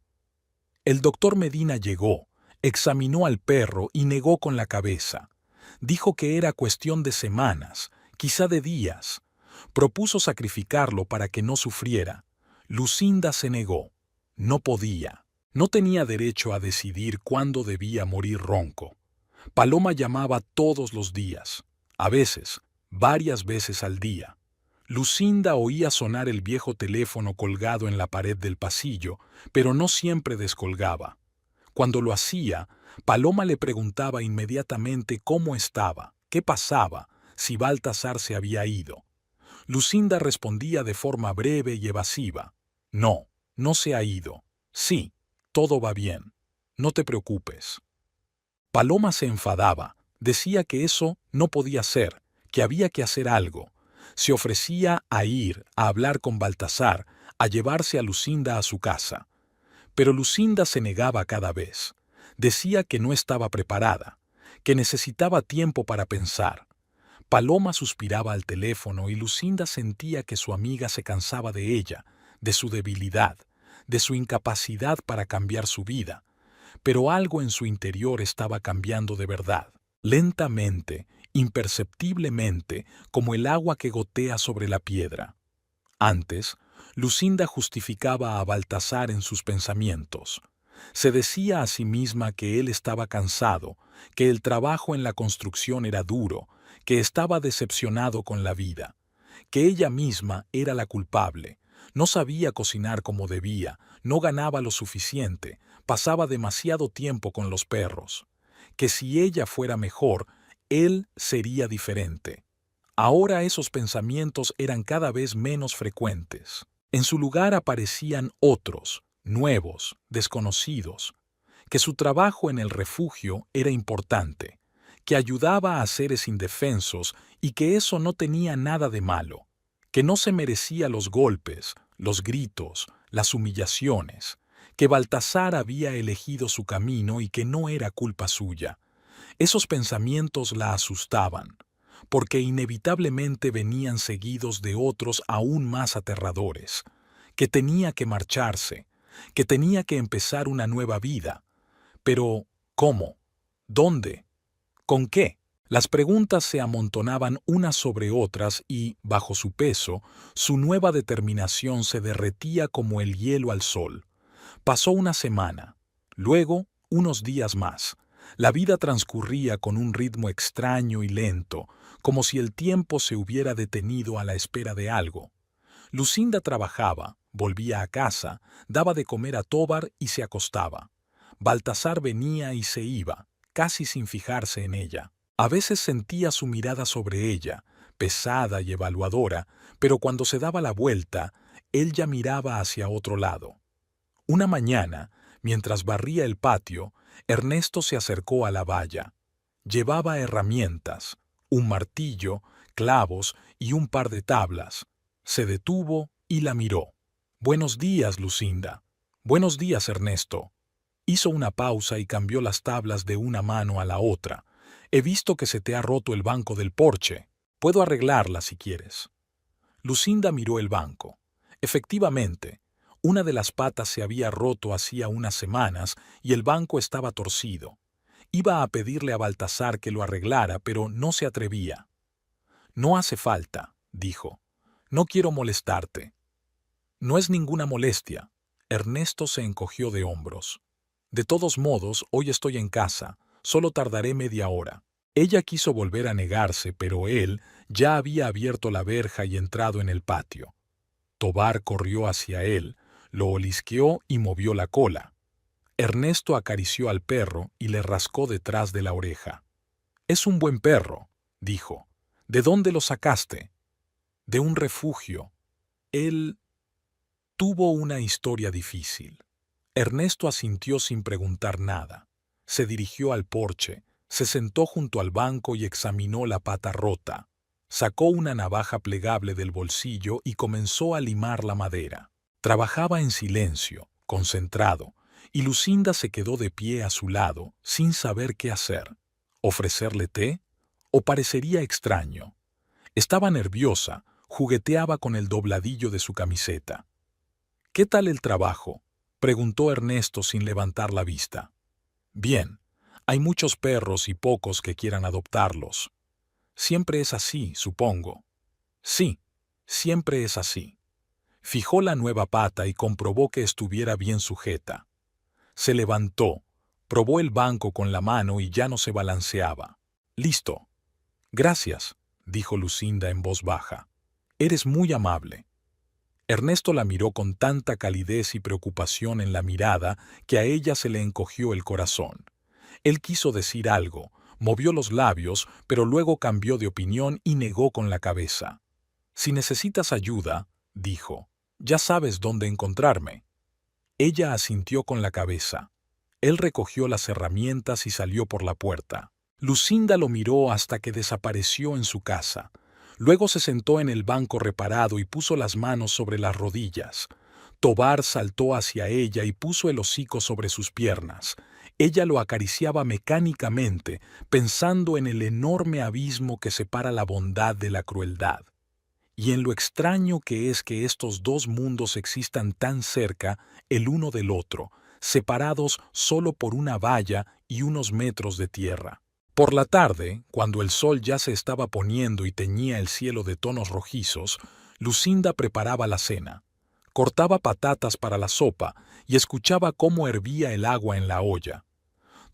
El doctor Medina llegó, examinó al perro y negó con la cabeza. Dijo que era cuestión de semanas, quizá de días. Propuso sacrificarlo para que no sufriera. Lucinda se negó. No podía. No tenía derecho a decidir cuándo debía morir Ronco. Paloma llamaba todos los días, a veces, varias veces al día. Lucinda oía sonar el viejo teléfono colgado en la pared del pasillo, pero no siempre descolgaba. Cuando lo hacía, Paloma le preguntaba inmediatamente cómo estaba, qué pasaba, si Baltasar se había ido. Lucinda respondía de forma breve y evasiva. No, no se ha ido. Sí, todo va bien. No te preocupes. Paloma se enfadaba, decía que eso no podía ser, que había que hacer algo. Se ofrecía a ir, a hablar con Baltasar, a llevarse a Lucinda a su casa. Pero Lucinda se negaba cada vez. Decía que no estaba preparada, que necesitaba tiempo para pensar. Paloma suspiraba al teléfono y Lucinda sentía que su amiga se cansaba de ella, de su debilidad, de su incapacidad para cambiar su vida. Pero algo en su interior estaba cambiando de verdad. Lentamente, imperceptiblemente como el agua que gotea sobre la piedra. Antes, Lucinda justificaba a Baltasar en sus pensamientos. Se decía a sí misma que él estaba cansado, que el trabajo en la construcción era duro, que estaba decepcionado con la vida, que ella misma era la culpable. No sabía cocinar como debía, no ganaba lo suficiente, pasaba demasiado tiempo con los perros. Que si ella fuera mejor, él sería diferente. Ahora esos pensamientos eran cada vez menos frecuentes. En su lugar aparecían otros, nuevos, desconocidos, que su trabajo en el refugio era importante, que ayudaba a seres indefensos y que eso no tenía nada de malo, que no se merecía los golpes, los gritos, las humillaciones, que Baltasar había elegido su camino y que no era culpa suya. Esos pensamientos la asustaban, porque inevitablemente venían seguidos de otros aún más aterradores, que tenía que marcharse, que tenía que empezar una nueva vida. Pero, ¿cómo? ¿Dónde? ¿Con qué? Las preguntas se amontonaban unas sobre otras y, bajo su peso, su nueva determinación se derretía como el hielo al sol. Pasó una semana, luego unos días más. La vida transcurría con un ritmo extraño y lento, como si el tiempo se hubiera detenido a la espera de algo. Lucinda trabajaba, volvía a casa, daba de comer a Tovar y se acostaba. Baltasar venía y se iba, casi sin fijarse en ella. A veces sentía su mirada sobre ella, pesada y evaluadora, pero cuando se daba la vuelta, él ya miraba hacia otro lado. Una mañana, mientras barría el patio, Ernesto se acercó a la valla. Llevaba herramientas, un martillo, clavos y un par de tablas. Se detuvo y la miró. «Buenos días, Lucinda». «Buenos días, Ernesto». Hizo una pausa y cambió las tablas de una mano a la otra. «He visto que se te ha roto el banco del porche. Puedo arreglarla si quieres». Lucinda miró el banco. Efectivamente, una de las patas se había roto hacía unas semanas y el banco estaba torcido. Iba a pedirle a Baltasar que lo arreglara, pero no se atrevía. «No hace falta», dijo. «No quiero molestarte». «No es ninguna molestia». Ernesto se encogió de hombros. «De todos modos, hoy estoy en casa. Solo tardaré media hora». Ella quiso volver a negarse, pero él ya había abierto la verja y entrado en el patio. Tovar corrió hacia él, lo olisqueó y movió la cola. Ernesto acarició al perro y le rascó detrás de la oreja. «Es un buen perro», dijo. «¿De dónde lo sacaste?» «De un refugio». Él tuvo una historia difícil. Ernesto asintió sin preguntar nada. Se dirigió al porche, se sentó junto al banco y examinó la pata rota. Sacó una navaja plegable del bolsillo y comenzó a limar la madera. Trabajaba en silencio, concentrado, y Lucinda se quedó de pie a su lado, sin saber qué hacer. ¿Ofrecerle té? ¿O parecería extraño? Estaba nerviosa, jugueteaba con el dobladillo de su camiseta. «¿Qué tal el trabajo?», preguntó Ernesto sin levantar la vista. «Bien, hay muchos perros y pocos que quieran adoptarlos». «Siempre es así, supongo». «Sí, siempre es así». Fijó la nueva pata y comprobó que estuviera bien sujeta. Se levantó, probó el banco con la mano y ya no se balanceaba. «Listo». «Gracias», dijo Lucinda en voz baja. «Eres muy amable». Ernesto la miró con tanta calidez y preocupación en la mirada que a ella se le encogió el corazón. Él quiso decir algo, movió los labios, pero luego cambió de opinión y negó con la cabeza. «Si necesitas ayuda», dijo, «ya sabes dónde encontrarme». Ella asintió con la cabeza. Él recogió las herramientas y salió por la puerta. Lucinda lo miró hasta que desapareció en su casa. Luego se sentó en el banco reparado y puso las manos sobre las rodillas. Tovar saltó hacia ella y puso el hocico sobre sus piernas. Ella lo acariciaba mecánicamente, pensando en el enorme abismo que separa la bondad de la crueldad. Y en lo extraño que es que estos dos mundos existan tan cerca el uno del otro, separados solo por una valla y unos metros de tierra. Por la tarde, cuando el sol ya se estaba poniendo y teñía el cielo de tonos rojizos, Lucinda preparaba la cena. Cortaba patatas para la sopa y escuchaba cómo hervía el agua en la olla.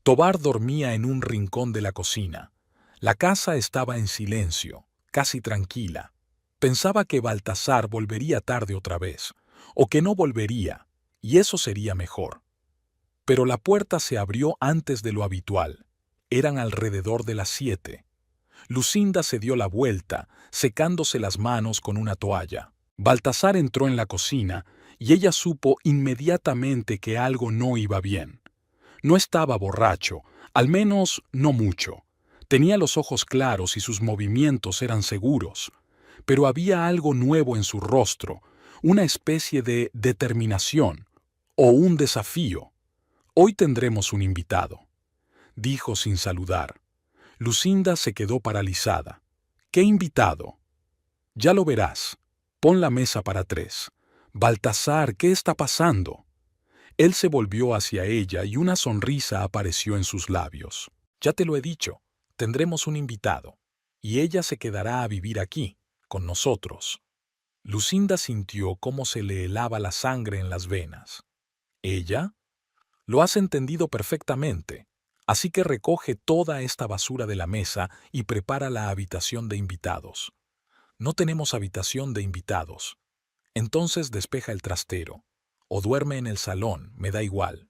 Tobar dormía en un rincón de la cocina. La casa estaba en silencio, casi tranquila. Pensaba que Baltasar volvería tarde otra vez, o que no volvería, y eso sería mejor. Pero la puerta se abrió antes de lo habitual. Eran alrededor de las 7. Lucinda se dio la vuelta, secándose las manos con una toalla. Baltasar entró en la cocina y ella supo inmediatamente que algo no iba bien. No estaba borracho, al menos no mucho. Tenía los ojos claros y sus movimientos eran seguros, pero había algo nuevo en su rostro, una especie de determinación o un desafío. Hoy tendremos un invitado, dijo sin saludar. Lucinda se quedó paralizada. ¿Qué invitado? Ya lo verás. Pon la mesa para 3. Baltasar, ¿qué está pasando? Él se volvió hacia ella y una sonrisa apareció en sus labios. Ya te lo he dicho, tendremos un invitado, y ella se quedará a vivir aquí, con nosotros. Lucinda sintió cómo se le helaba la sangre en las venas. ¿Ella? Lo has entendido perfectamente, así que recoge toda esta basura de la mesa y prepara la habitación de invitados. No tenemos habitación de invitados. Entonces despeja el trastero, o duerme en el salón, me da igual.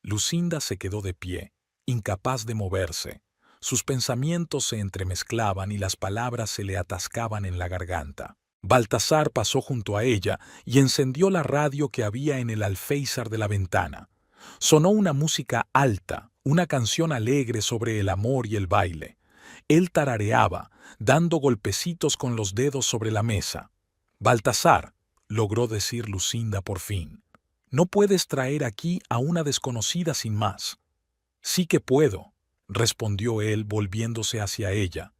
Lucinda se quedó de pie, incapaz de moverse. Sus pensamientos se entremezclaban y las palabras se le atascaban en la garganta. Baltasar pasó junto a ella y encendió la radio que había en el alféizar de la ventana. Sonó una música alta, una canción alegre sobre el amor y el baile. Él tarareaba, dando golpecitos con los dedos sobre la mesa. Baltasar, logró decir Lucinda por fin, no puedes traer aquí a una desconocida sin más. Sí que puedo, respondió él volviéndose hacia ella.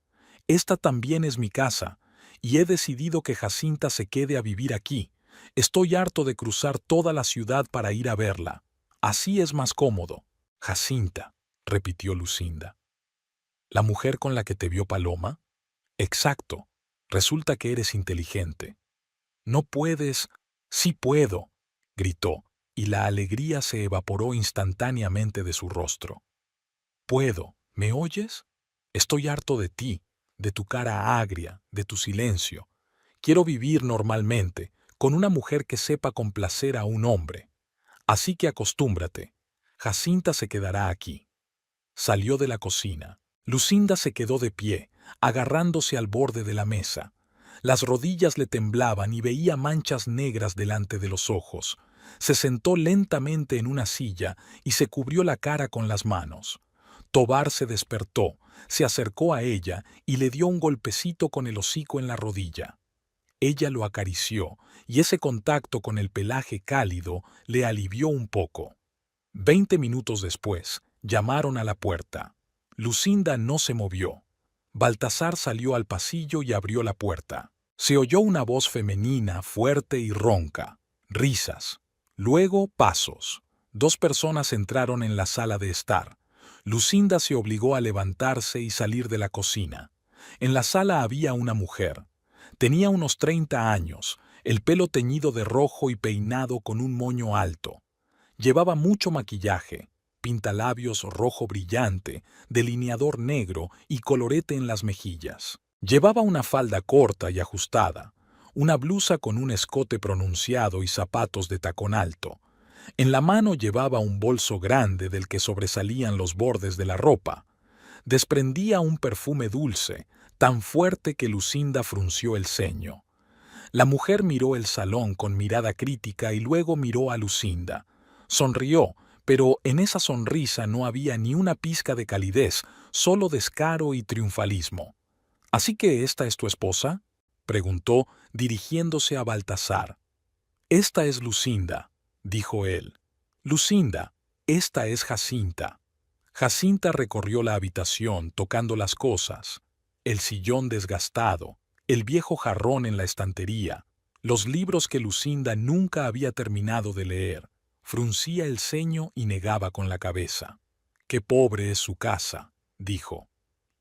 Esta también es mi casa, y he decidido que Jacinta se quede a vivir aquí. Estoy harto de cruzar toda la ciudad para ir a verla. Así es más cómodo. Jacinta, repitió Lucinda. ¿La mujer con la que te vio Paloma? Exacto. Resulta que eres inteligente. No puedes. Sí puedo, gritó, y la alegría se evaporó instantáneamente de su rostro. Puedo. ¿Me oyes? Estoy harto de ti, de tu cara agria, de tu silencio. Quiero vivir normalmente, con una mujer que sepa complacer a un hombre. Así que acostúmbrate. Jacinta se quedará aquí. Salió de la cocina. Lucinda se quedó de pie, agarrándose al borde de la mesa. Las rodillas le temblaban y veía manchas negras delante de los ojos. Se sentó lentamente en una silla y se cubrió la cara con las manos. Tobar se despertó, se acercó a ella y le dio un golpecito con el hocico en la rodilla. Ella lo acarició y ese contacto con el pelaje cálido le alivió un poco. 20 minutos después, llamaron a la puerta. Lucinda no se movió. Baltasar salió al pasillo y abrió la puerta. Se oyó una voz femenina, fuerte y ronca. Risas. Luego, pasos. 2 personas entraron en la sala de estar. Lucinda se obligó a levantarse y salir de la cocina. En la sala había una mujer. Tenía unos 30 años, el pelo teñido de rojo y peinado con un moño alto. Llevaba mucho maquillaje, pintalabios rojo brillante, delineador negro y colorete en las mejillas. Llevaba una falda corta y ajustada, una blusa con un escote pronunciado y zapatos de tacón alto. En la mano llevaba un bolso grande del que sobresalían los bordes de la ropa. Desprendía un perfume dulce, tan fuerte que Lucinda frunció el ceño. La mujer miró el salón con mirada crítica y luego miró a Lucinda. Sonrió, pero en esa sonrisa no había ni una pizca de calidez, solo descaro y triunfalismo. ¿Así que esta es tu esposa?, preguntó, dirigiéndose a Baltasar. Esta es Lucinda, dijo él. Lucinda, esta es Jacinta. Jacinta recorrió la habitación tocando las cosas. El sillón desgastado, el viejo jarrón en la estantería, los libros que Lucinda nunca había terminado de leer. Fruncía el ceño y negaba con la cabeza. «Qué pobre es su casa», dijo.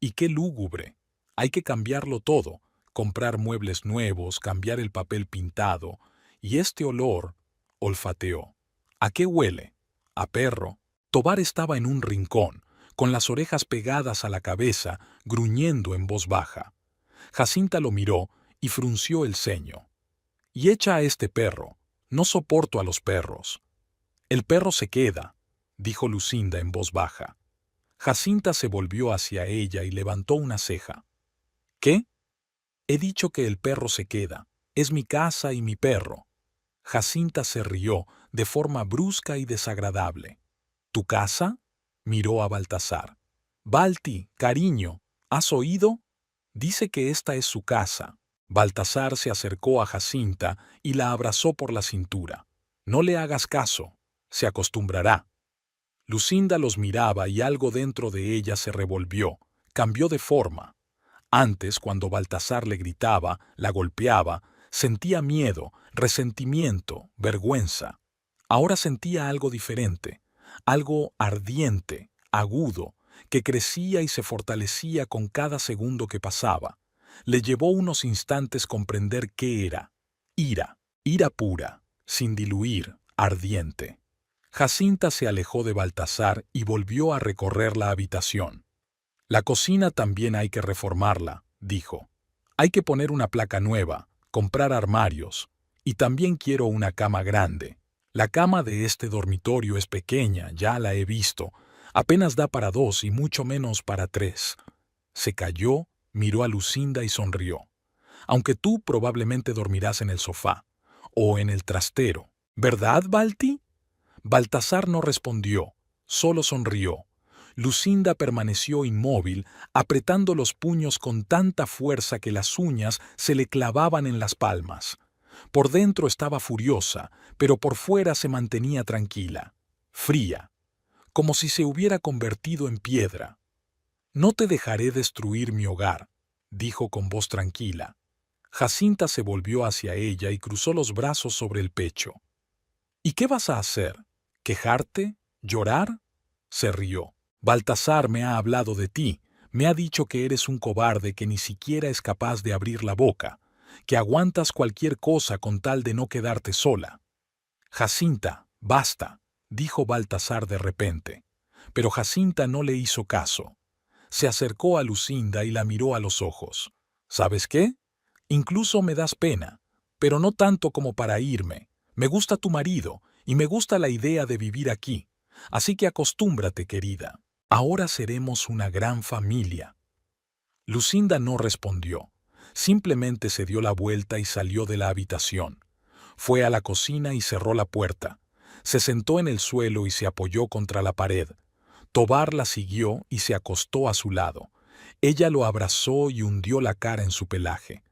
Y qué lúgubre. Hay que cambiarlo todo, comprar muebles nuevos, cambiar el papel pintado. Y este olor, olfateó. ¿A qué huele? A perro. Tobar estaba en un rincón, con las orejas pegadas a la cabeza, gruñendo en voz baja. Jacinta lo miró y frunció el ceño. Y echa a este perro. No soporto a los perros. El perro se queda, dijo Lucinda en voz baja. Jacinta se volvió hacia ella y levantó una ceja. ¿Qué? He dicho que el perro se queda. Es mi casa y mi perro. Jacinta se rió de forma brusca y desagradable. ¿Tu casa? Miró a Baltasar. Balti, cariño, ¿has oído? Dice que esta es su casa. Baltasar se acercó a Jacinta y la abrazó por la cintura. No le hagas caso, se acostumbrará. Lucinda los miraba y algo dentro de ella se revolvió, cambió de forma. Antes, cuando Baltasar le gritaba, la golpeaba, sentía miedo, resentimiento, vergüenza. Ahora sentía algo diferente, algo ardiente, agudo, que crecía y se fortalecía con cada segundo que pasaba. Le llevó unos instantes comprender qué era. Ira, ira pura, sin diluir, ardiente. Jacinta se alejó de Baltasar y volvió a recorrer la habitación. La cocina también hay que reformarla, dijo. Hay que poner una placa nueva, comprar armarios, y también quiero una cama grande. La cama de este dormitorio es pequeña, ya la he visto. Apenas da para 2 y mucho menos para 3. Se calló, miró a Lucinda y sonrió. Aunque tú probablemente dormirás en el sofá, o en el trastero. ¿Verdad, Balti? Baltasar no respondió, solo sonrió. Lucinda permaneció inmóvil, apretando los puños con tanta fuerza que las uñas se le clavaban en las palmas. Por dentro estaba furiosa, pero por fuera se mantenía tranquila, fría, como si se hubiera convertido en piedra. No te dejaré destruir mi hogar, dijo con voz tranquila. Jacinta se volvió hacia ella y cruzó los brazos sobre el pecho. ¿Y qué vas a hacer? ¿Quejarte? ¿Llorar? Se rió. Baltasar me ha hablado de ti, me ha dicho que eres un cobarde que ni siquiera es capaz de abrir la boca, que aguantas cualquier cosa con tal de no quedarte sola. Jacinta, basta, dijo Baltasar de repente. Pero Jacinta no le hizo caso. Se acercó a Lucinda y la miró a los ojos. ¿Sabes qué? Incluso me das pena, pero no tanto como para irme. Me gusta tu marido y me gusta la idea de vivir aquí. Así que acostúmbrate, querida. Ahora seremos una gran familia. Lucinda no respondió. Simplemente se dio la vuelta y salió de la habitación. Fue a la cocina y cerró la puerta. Se sentó en el suelo y se apoyó contra la pared. Tobar la siguió y se acostó a su lado. Ella lo abrazó y hundió la cara en su pelaje.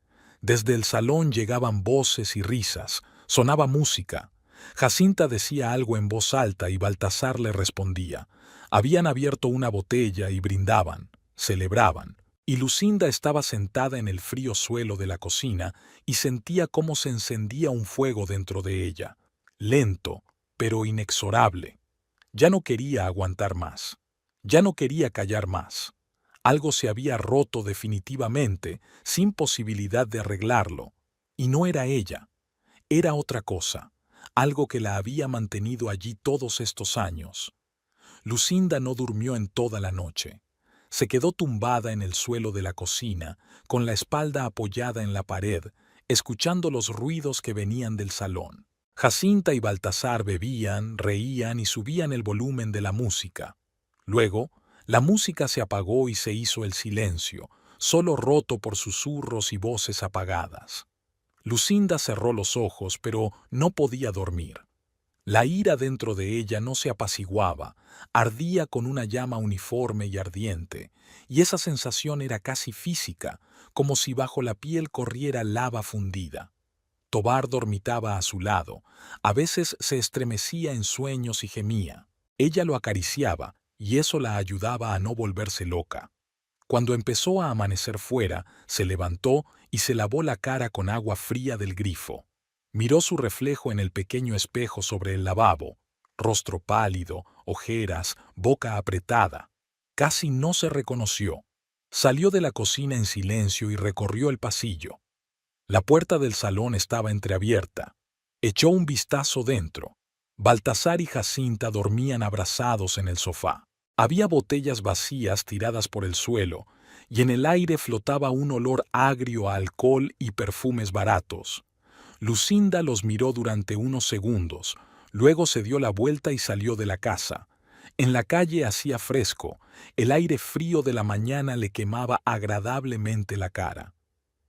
Desde el salón llegaban voces y risas, sonaba música. Jacinta decía algo en voz alta y Baltasar le respondía. Habían abierto una botella y brindaban, celebraban. Y Lucinda estaba sentada en el frío suelo de la cocina y sentía cómo se encendía un fuego dentro de ella, lento, pero inexorable. Ya no quería aguantar más. Ya no quería callar más. Algo se había roto definitivamente, sin posibilidad de arreglarlo. Y no era ella. Era otra cosa, algo que la había mantenido allí todos estos años. Lucinda no durmió en toda la noche. Se quedó tumbada en el suelo de la cocina, con la espalda apoyada en la pared, escuchando los ruidos que venían del salón. Jacinta y Baltasar bebían, reían y subían el volumen de la música. Luego, la música se apagó y se hizo el silencio, solo roto por susurros y voces apagadas. Lucinda cerró los ojos, pero no podía dormir. La ira dentro de ella no se apaciguaba, ardía con una llama uniforme y ardiente, y esa sensación era casi física, como si bajo la piel corriera lava fundida. Tobar dormitaba a su lado, a veces se estremecía en sueños y gemía. Ella lo acariciaba, y eso la ayudaba a no volverse loca. Cuando empezó a amanecer fuera, se levantó y se lavó la cara con agua fría del grifo. Miró su reflejo en el pequeño espejo sobre el lavabo, rostro pálido, ojeras, boca apretada. Casi no se reconoció. Salió de la cocina en silencio y recorrió el pasillo. La puerta del salón estaba entreabierta. Echó un vistazo dentro. Baltasar y Jacinta dormían abrazados en el sofá. Había botellas vacías tiradas por el suelo, y en el aire flotaba un olor agrio a alcohol y perfumes baratos. Lucinda los miró durante unos segundos, luego se dio la vuelta y salió de la casa. En la calle hacía fresco, el aire frío de la mañana le quemaba agradablemente la cara.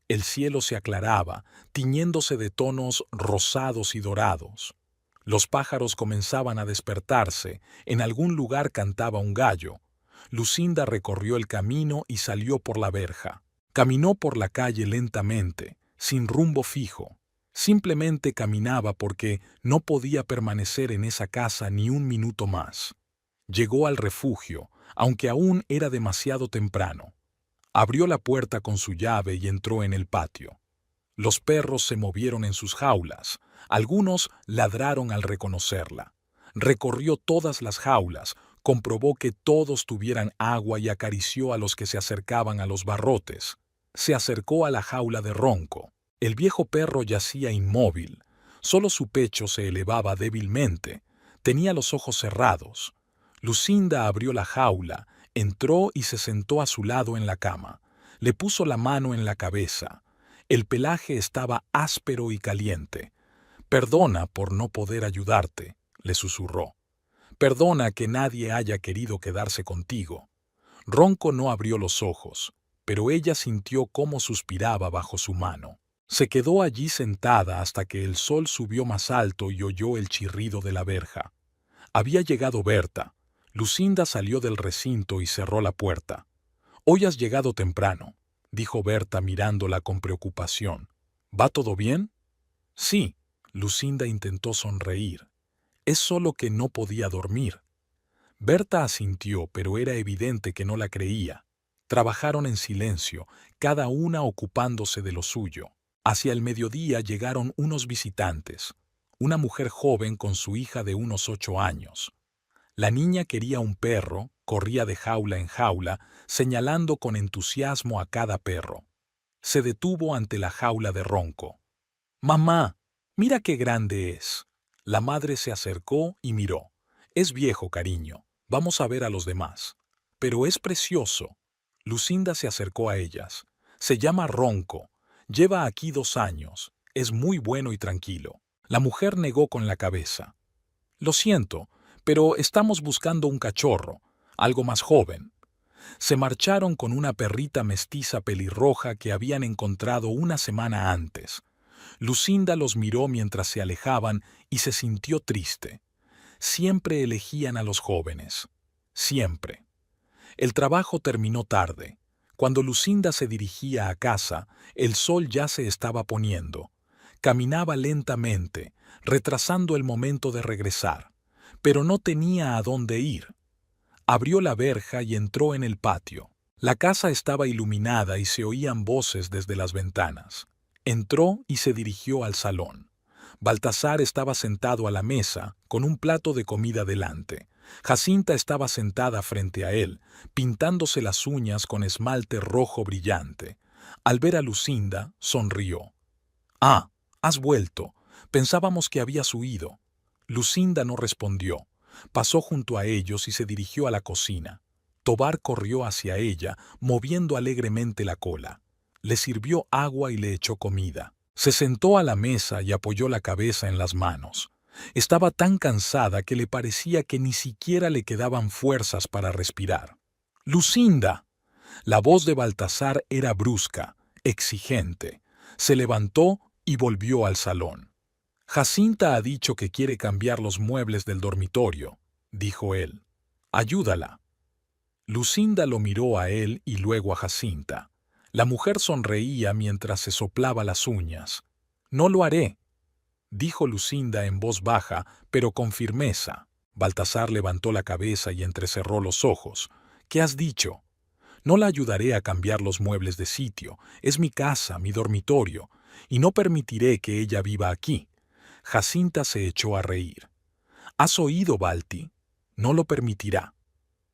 El cielo se aclaraba, tiñéndose de tonos rosados y dorados. Los pájaros comenzaban a despertarse, en algún lugar cantaba un gallo. Lucinda recorrió el camino y salió por la verja. Caminó por la calle lentamente, sin rumbo fijo. Simplemente caminaba porque no podía permanecer en esa casa ni un minuto más. Llegó al refugio, aunque aún era demasiado temprano. Abrió la puerta con su llave y entró en el patio. Los perros se movieron en sus jaulas. Algunos ladraron al reconocerla. Recorrió todas las jaulas, comprobó que todos tuvieran agua y acarició a los que se acercaban a los barrotes. Se acercó a la jaula de Ronco. El viejo perro yacía inmóvil. Solo su pecho se elevaba débilmente. Tenía los ojos cerrados. Lucinda abrió la jaula, entró y se sentó a su lado en la cama. Le puso la mano en la cabeza. El pelaje estaba áspero y caliente. «Perdona por no poder ayudarte», le susurró. «Perdona que nadie haya querido quedarse contigo». Ronco no abrió los ojos, pero ella sintió cómo suspiraba bajo su mano. Se quedó allí sentada hasta que el sol subió más alto y oyó el chirrido de la verja. Había llegado Berta. Lucinda salió del recinto y cerró la puerta. «Hoy has llegado temprano», dijo Berta mirándola con preocupación. «¿Va todo bien?» «Sí», Lucinda intentó sonreír. «Es solo que no podía dormir». Berta asintió, pero era evidente que no la creía. Trabajaron en silencio, cada una ocupándose de lo suyo. Hacia el mediodía llegaron unos visitantes, una mujer joven con su hija de unos 8 años. La niña quería un perro, corría de jaula en jaula, señalando con entusiasmo a cada perro. Se detuvo ante la jaula de Ronco. «Mamá, mira qué grande es». La madre se acercó y miró. «Es viejo, cariño. Vamos a ver a los demás». «Pero es precioso». Lucinda se acercó a ellas. «Se llama Ronco. Lleva aquí 2 años. Es muy bueno y tranquilo». La mujer negó con la cabeza. «Lo siento, pero estamos buscando un cachorro, algo más joven». Se marcharon con una perrita mestiza pelirroja que habían encontrado una semana antes. Lucinda los miró mientras se alejaban y se sintió triste. Siempre elegían a los jóvenes. Siempre. El trabajo terminó tarde. Cuando Lucinda se dirigía a casa, el sol ya se estaba poniendo. Caminaba lentamente, retrasando el momento de regresar, pero no tenía a dónde ir. Abrió la verja y entró en el patio. La casa estaba iluminada y se oían voces desde las ventanas. Entró y se dirigió al salón. Baltasar estaba sentado a la mesa, con un plato de comida delante. Jacinta estaba sentada frente a él, pintándose las uñas con esmalte rojo brillante. Al ver a Lucinda, sonrió. «Ah, has vuelto. Pensábamos que habías huido». Lucinda no respondió. Pasó junto a ellos y se dirigió a la cocina. Tobar corrió hacia ella, moviendo alegremente la cola. Le sirvió agua y le echó comida. Se sentó a la mesa y apoyó la cabeza en las manos. Estaba tan cansada que le parecía que ni siquiera le quedaban fuerzas para respirar. «¡Lucinda!». La voz de Baltasar era brusca, exigente. Se levantó y volvió al salón. «Jacinta ha dicho que quiere cambiar los muebles del dormitorio», dijo él. «Ayúdala». Lucinda lo miró a él y luego a Jacinta. La mujer sonreía mientras se soplaba las uñas. «No lo haré», dijo Lucinda en voz baja, pero con firmeza. Baltasar levantó la cabeza y entrecerró los ojos. «¿Qué has dicho?» «No la ayudaré a cambiar los muebles de sitio. Es mi casa, mi dormitorio, y no permitiré que ella viva aquí». Jacinta se echó a reír. «¿Has oído, Balti? No lo permitirá».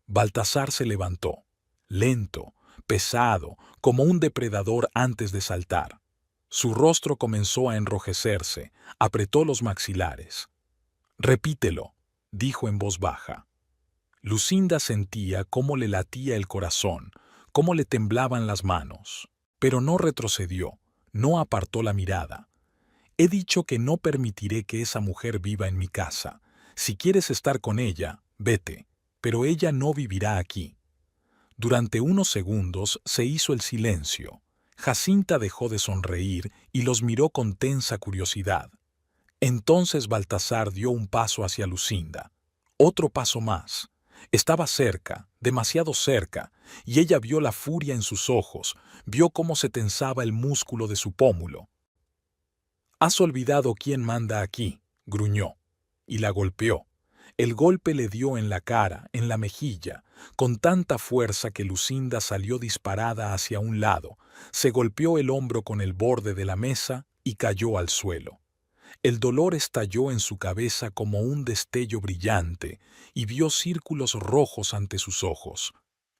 Baltasar se levantó, lento, pesado, como un depredador antes de saltar. Su rostro comenzó a enrojecerse, apretó los maxilares. «Repítelo», dijo en voz baja. Lucinda sentía cómo le latía el corazón, cómo le temblaban las manos. Pero no retrocedió, no apartó la mirada. «He dicho que no permitiré que esa mujer viva en mi casa. Si quieres estar con ella, vete, pero ella no vivirá aquí». Durante unos segundos se hizo el silencio. Jacinta dejó de sonreír y los miró con tensa curiosidad. Entonces Baltasar dio un paso hacia Lucinda. Otro paso más. Estaba cerca, demasiado cerca, y ella vio la furia en sus ojos, vio cómo se tensaba el músculo de su pómulo. «Has olvidado quién manda aquí», gruñó, y la golpeó. El golpe le dio en la cara, en la mejilla, con tanta fuerza que Lucinda salió disparada hacia un lado, se golpeó el hombro con el borde de la mesa y cayó al suelo. El dolor estalló en su cabeza como un destello brillante y vio círculos rojos ante sus ojos.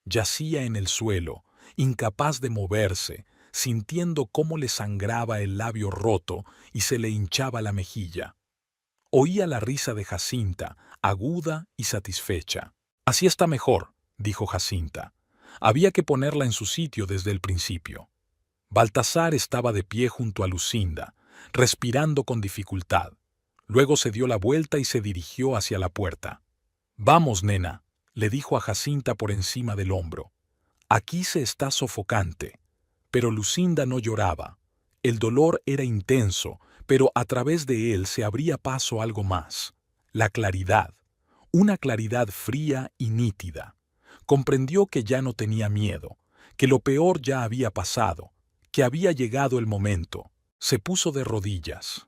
Yacía en el suelo, incapaz de moverse, sintiendo cómo le sangraba el labio roto y se le hinchaba la mejilla. Oía la risa de Jacinta, aguda y satisfecha. «Así está mejor», dijo Jacinta. Había que ponerla en su sitio desde el principio. Baltasar estaba de pie junto a Lucinda, respirando con dificultad. Luego se dio la vuelta y se dirigió hacia la puerta. «Vamos, nena», le dijo a Jacinta por encima del hombro. «Aquí se está sofocante». Pero Lucinda no lloraba. El dolor era intenso, pero a través de él se abría paso algo más. La claridad. Una claridad fría y nítida. Comprendió que ya no tenía miedo, que lo peor ya había pasado, que había llegado el momento. Se puso de rodillas.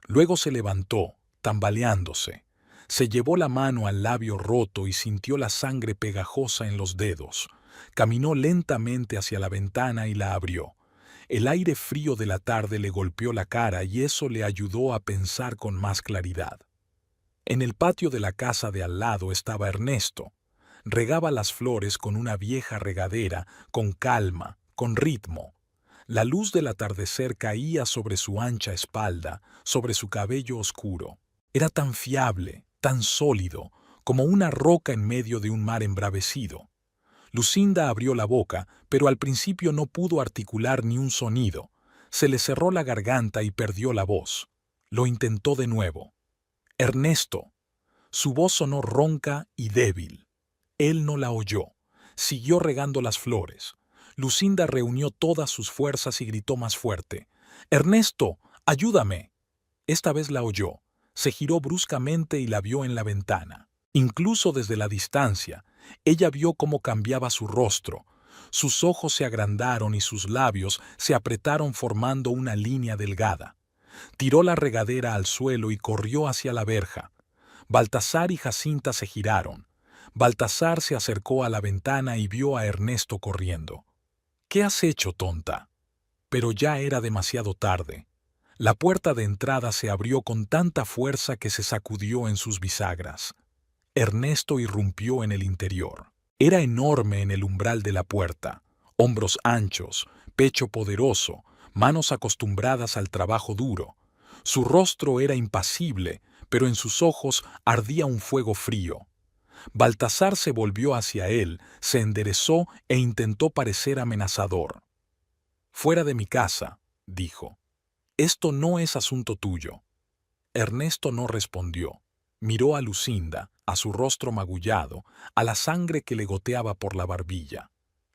Luego se levantó, tambaleándose. Se llevó la mano al labio roto y sintió la sangre pegajosa en los dedos. Caminó lentamente hacia la ventana y la abrió. El aire frío de la tarde le golpeó la cara y eso le ayudó a pensar con más claridad. En el patio de la casa de al lado estaba Ernesto. Regaba las flores con una vieja regadera, con calma, con ritmo. La luz del atardecer caía sobre su ancha espalda, sobre su cabello oscuro. Era tan fiable, tan sólido, como una roca en medio de un mar embravecido. Lucinda abrió la boca, pero al principio no pudo articular ni un sonido. Se le cerró la garganta y perdió la voz. Lo intentó de nuevo. «Ernesto». Su voz sonó ronca y débil. Él no la oyó. Siguió regando las flores. Lucinda reunió todas sus fuerzas y gritó más fuerte. «Ernesto, ayúdame». Esta vez la oyó. Se giró bruscamente y la vio en la ventana. Incluso desde la distancia, ella vio cómo cambiaba su rostro. Sus ojos se agrandaron y sus labios se apretaron formando una línea delgada. Tiró la regadera al suelo y corrió hacia la verja. Baltasar y Jacinta se giraron. Baltasar se acercó a la ventana y vio a Ernesto corriendo. «¿Qué has hecho, tonta?». Pero ya era demasiado tarde. La puerta de entrada se abrió con tanta fuerza que se sacudió en sus bisagras. Ernesto irrumpió en el interior. Era enorme en el umbral de la puerta, hombros anchos, pecho poderoso, manos acostumbradas al trabajo duro. Su rostro era impasible, pero en sus ojos ardía un fuego frío. Baltasar se volvió hacia él, se enderezó e intentó parecer amenazador. «Fuera de mi casa», dijo. «Esto no es asunto tuyo». Ernesto no respondió. Miró a Lucinda, a su rostro magullado, a la sangre que le goteaba por la barbilla.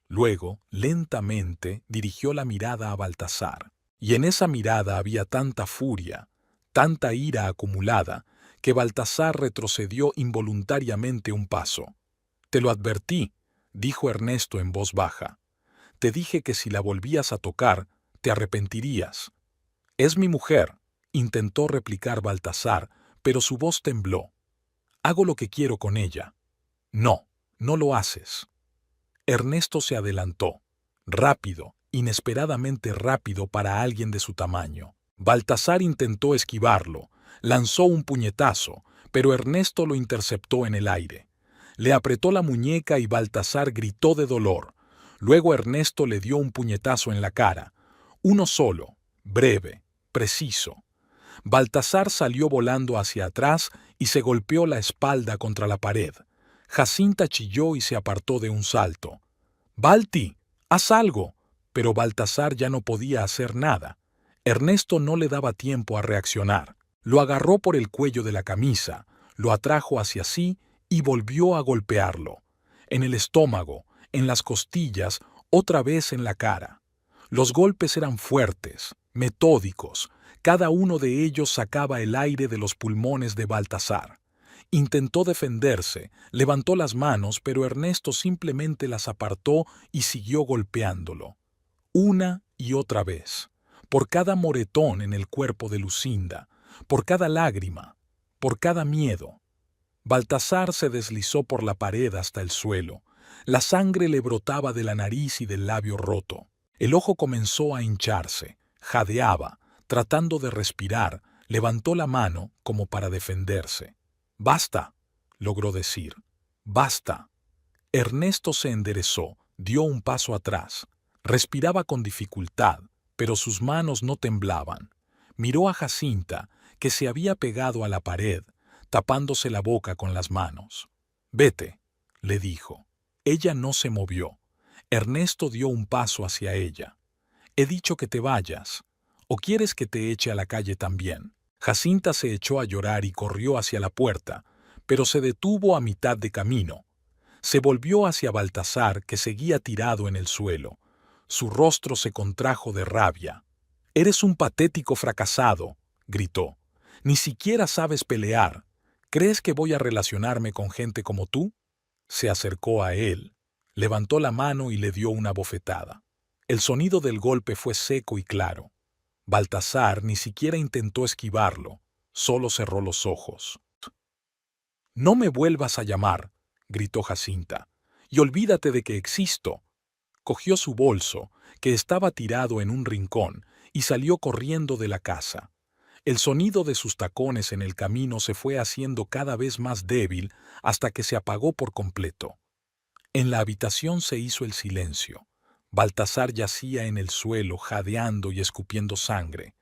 Luego, lentamente, dirigió la mirada a Baltasar. Y en esa mirada había tanta furia, tanta ira acumulada, que Baltasar retrocedió involuntariamente un paso. «Te lo advertí», dijo Ernesto en voz baja. «Te dije que si la volvías a tocar, te arrepentirías». «Es mi mujer», intentó replicar Baltasar, pero su voz tembló. «Hago lo que quiero con ella». «No, no lo haces». Ernesto se adelantó, rápido, inesperadamente rápido para alguien de su tamaño. Baltasar intentó esquivarlo, lanzó un puñetazo, pero Ernesto lo interceptó en el aire. Le apretó la muñeca y Baltasar gritó de dolor. Luego Ernesto le dio un puñetazo en la cara, uno solo, breve, preciso. Baltasar salió volando hacia atrás y se golpeó la espalda contra la pared. Jacinta chilló y se apartó de un salto. «Balti, haz algo». Pero Baltasar ya no podía hacer nada. Ernesto no le daba tiempo a reaccionar. Lo agarró por el cuello de la camisa, lo atrajo hacia sí y volvió a golpearlo. En el estómago, en las costillas, otra vez en la cara. Los golpes eran fuertes, metódicos. Cada uno de ellos sacaba el aire de los pulmones de Baltasar. Intentó defenderse, levantó las manos, pero Ernesto simplemente las apartó y siguió golpeándolo. Una y otra vez, por cada moretón en el cuerpo de Lucinda, por cada lágrima, por cada miedo. Baltasar se deslizó por la pared hasta el suelo. La sangre le brotaba de la nariz y del labio roto. El ojo comenzó a hincharse, jadeaba, tratando de respirar, levantó la mano como para defenderse. «Basta», logró decir. «Basta». Ernesto se enderezó, dio un paso atrás. Respiraba con dificultad, pero sus manos no temblaban. Miró a Jacinta, que se había pegado a la pared, tapándose la boca con las manos. «Vete», le dijo. Ella no se movió. Ernesto dio un paso hacia ella. «He dicho que te vayas. ¿O quieres que te eche a la calle también?» Jacinta se echó a llorar y corrió hacia la puerta, pero se detuvo a mitad de camino. Se volvió hacia Baltasar, que seguía tirado en el suelo. Su rostro se contrajo de rabia. «Eres un patético fracasado», gritó. «Ni siquiera sabes pelear. ¿Crees que voy a relacionarme con gente como tú?» Se acercó a él, levantó la mano y le dio una bofetada. El sonido del golpe fue seco y claro. Baltasar ni siquiera intentó esquivarlo, solo cerró los ojos. «No me vuelvas a llamar», gritó Jacinta, «y olvídate de que existo». Cogió su bolso, que estaba tirado en un rincón, y salió corriendo de la casa. El sonido de sus tacones en el camino se fue haciendo cada vez más débil hasta que se apagó por completo. En la habitación se hizo el silencio. Baltasar yacía en el suelo, jadeando y escupiendo sangre.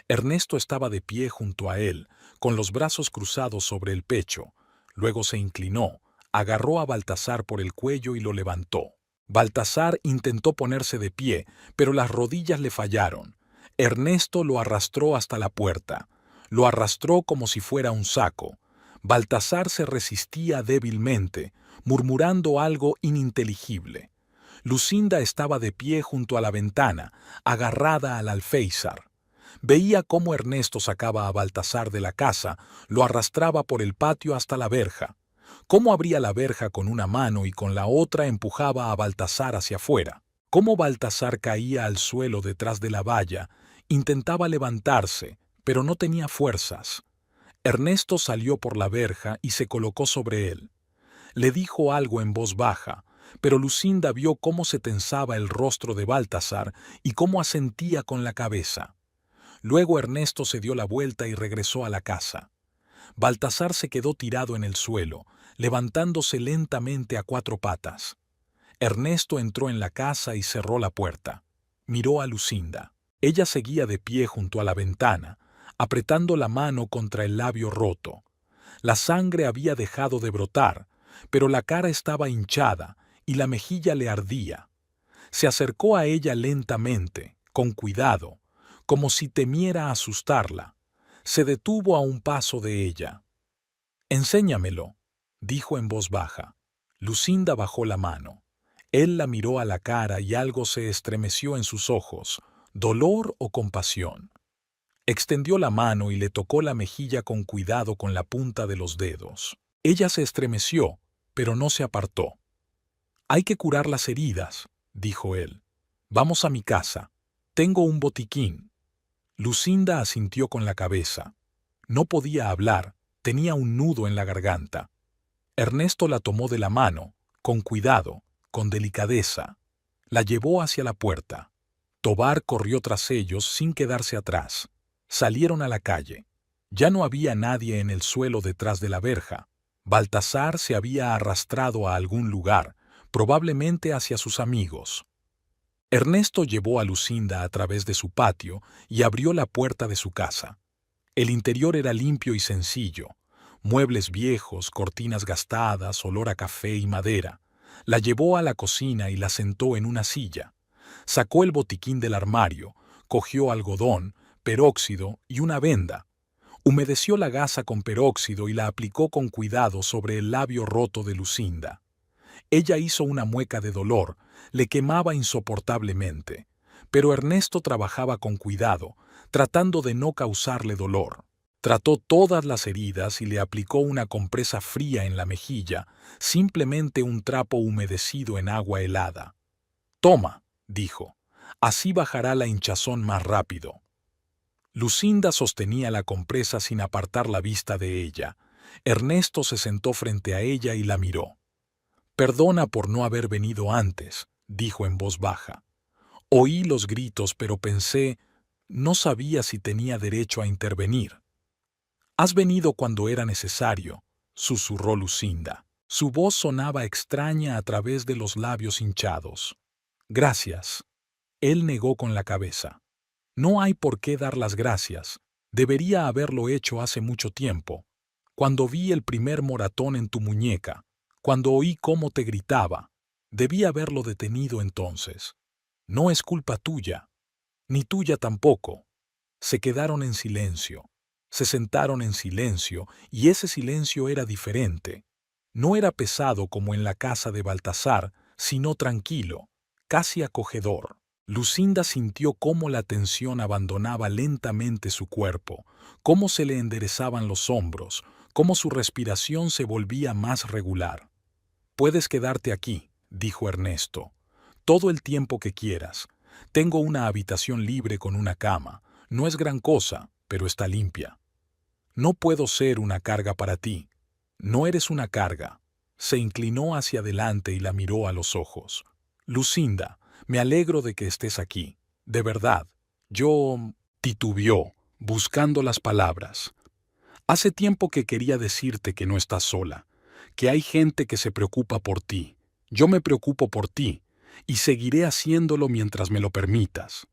Ernesto estaba de pie junto a él, con los brazos cruzados sobre el pecho. Luego se inclinó, agarró a Baltasar por el cuello y lo levantó. Baltasar intentó ponerse de pie, pero las rodillas le fallaron. Ernesto lo arrastró hasta la puerta. Lo arrastró como si fuera un saco. Baltasar se resistía débilmente, murmurando algo ininteligible. Lucinda estaba de pie junto a la ventana, agarrada al alféizar. Veía cómo Ernesto sacaba a Baltasar de la casa, lo arrastraba por el patio hasta la verja. Cómo abría la verja con una mano y con la otra empujaba a Baltasar hacia afuera. Cómo Baltasar caía al suelo detrás de la valla, intentaba levantarse, pero no tenía fuerzas. Ernesto salió por la verja y se colocó sobre él. Le dijo algo en voz baja, pero Lucinda vio cómo se tensaba el rostro de Baltasar y cómo asentía con la cabeza. Luego Ernesto se dio la vuelta y regresó a la casa. Baltasar se quedó tirado en el suelo, levantándose lentamente a cuatro patas. Ernesto entró en la casa y cerró la puerta. Miró a Lucinda. Ella seguía de pie junto a la ventana, apretando la mano contra el labio roto. La sangre había dejado de brotar, pero la cara estaba hinchada y la mejilla le ardía. Se acercó a ella lentamente, con cuidado, como si temiera asustarla. Se detuvo a un paso de ella. «Enséñamelo», dijo en voz baja. Lucinda bajó la mano. Él la miró a la cara y algo se estremeció en sus ojos, dolor o compasión. Extendió la mano y le tocó la mejilla con cuidado con la punta de los dedos. Ella se estremeció, pero no se apartó. «Hay que curar las heridas», dijo él. «Vamos a mi casa. Tengo un botiquín». Lucinda asintió con la cabeza. No podía hablar, tenía un nudo en la garganta. Ernesto la tomó de la mano, con cuidado, con delicadeza. La llevó hacia la puerta. Tobar corrió tras ellos sin quedarse atrás. Salieron a la calle. Ya no había nadie en el suelo detrás de la verja. Baltasar se había arrastrado a algún lugar, probablemente hacia sus amigos. Ernesto llevó a Lucinda a través de su patio y abrió la puerta de su casa. El interior era limpio y sencillo. Muebles viejos, cortinas gastadas, olor a café y madera. La llevó a la cocina y la sentó en una silla. Sacó el botiquín del armario, cogió algodón, peróxido y una venda. Humedeció la gasa con peróxido y la aplicó con cuidado sobre el labio roto de Lucinda. Ella hizo una mueca de dolor, le quemaba insoportablemente, pero Ernesto trabajaba con cuidado, tratando de no causarle dolor. Trató todas las heridas y le aplicó una compresa fría en la mejilla, simplemente un trapo humedecido en agua helada. «Toma», dijo, «así bajará la hinchazón más rápido». Lucinda sostenía la compresa sin apartar la vista de ella. Ernesto se sentó frente a ella y la miró. «Perdona por no haber venido antes», dijo en voz baja. «Oí los gritos, pero pensé, no sabía si tenía derecho a intervenir». «Has venido cuando era necesario», susurró Lucinda. Su voz sonaba extraña a través de los labios hinchados. «Gracias». Él negó con la cabeza. «No hay por qué dar las gracias. Debería haberlo hecho hace mucho tiempo. Cuando vi el primer moratón en tu muñeca, cuando oí cómo te gritaba, debí haberlo detenido entonces. No es culpa tuya, ni tuya tampoco». Se quedaron en silencio. Se sentaron en silencio, y ese silencio era diferente. No era pesado como en la casa de Baltasar, sino tranquilo, casi acogedor. Lucinda sintió cómo la tensión abandonaba lentamente su cuerpo, cómo se le enderezaban los hombros, cómo su respiración se volvía más regular. «Puedes quedarte aquí», dijo Ernesto, «todo el tiempo que quieras. Tengo una habitación libre con una cama. No es gran cosa, pero está limpia. No puedo ser una carga para ti. No eres una carga». Se inclinó hacia adelante y la miró a los ojos. «Lucinda, me alegro de que estés aquí. De verdad. Yo…» titubeó, buscando las palabras. «Hace tiempo que quería decirte que no estás sola, que hay gente que se preocupa por ti. Yo me preocupo por ti, y seguiré haciéndolo mientras me lo permitas».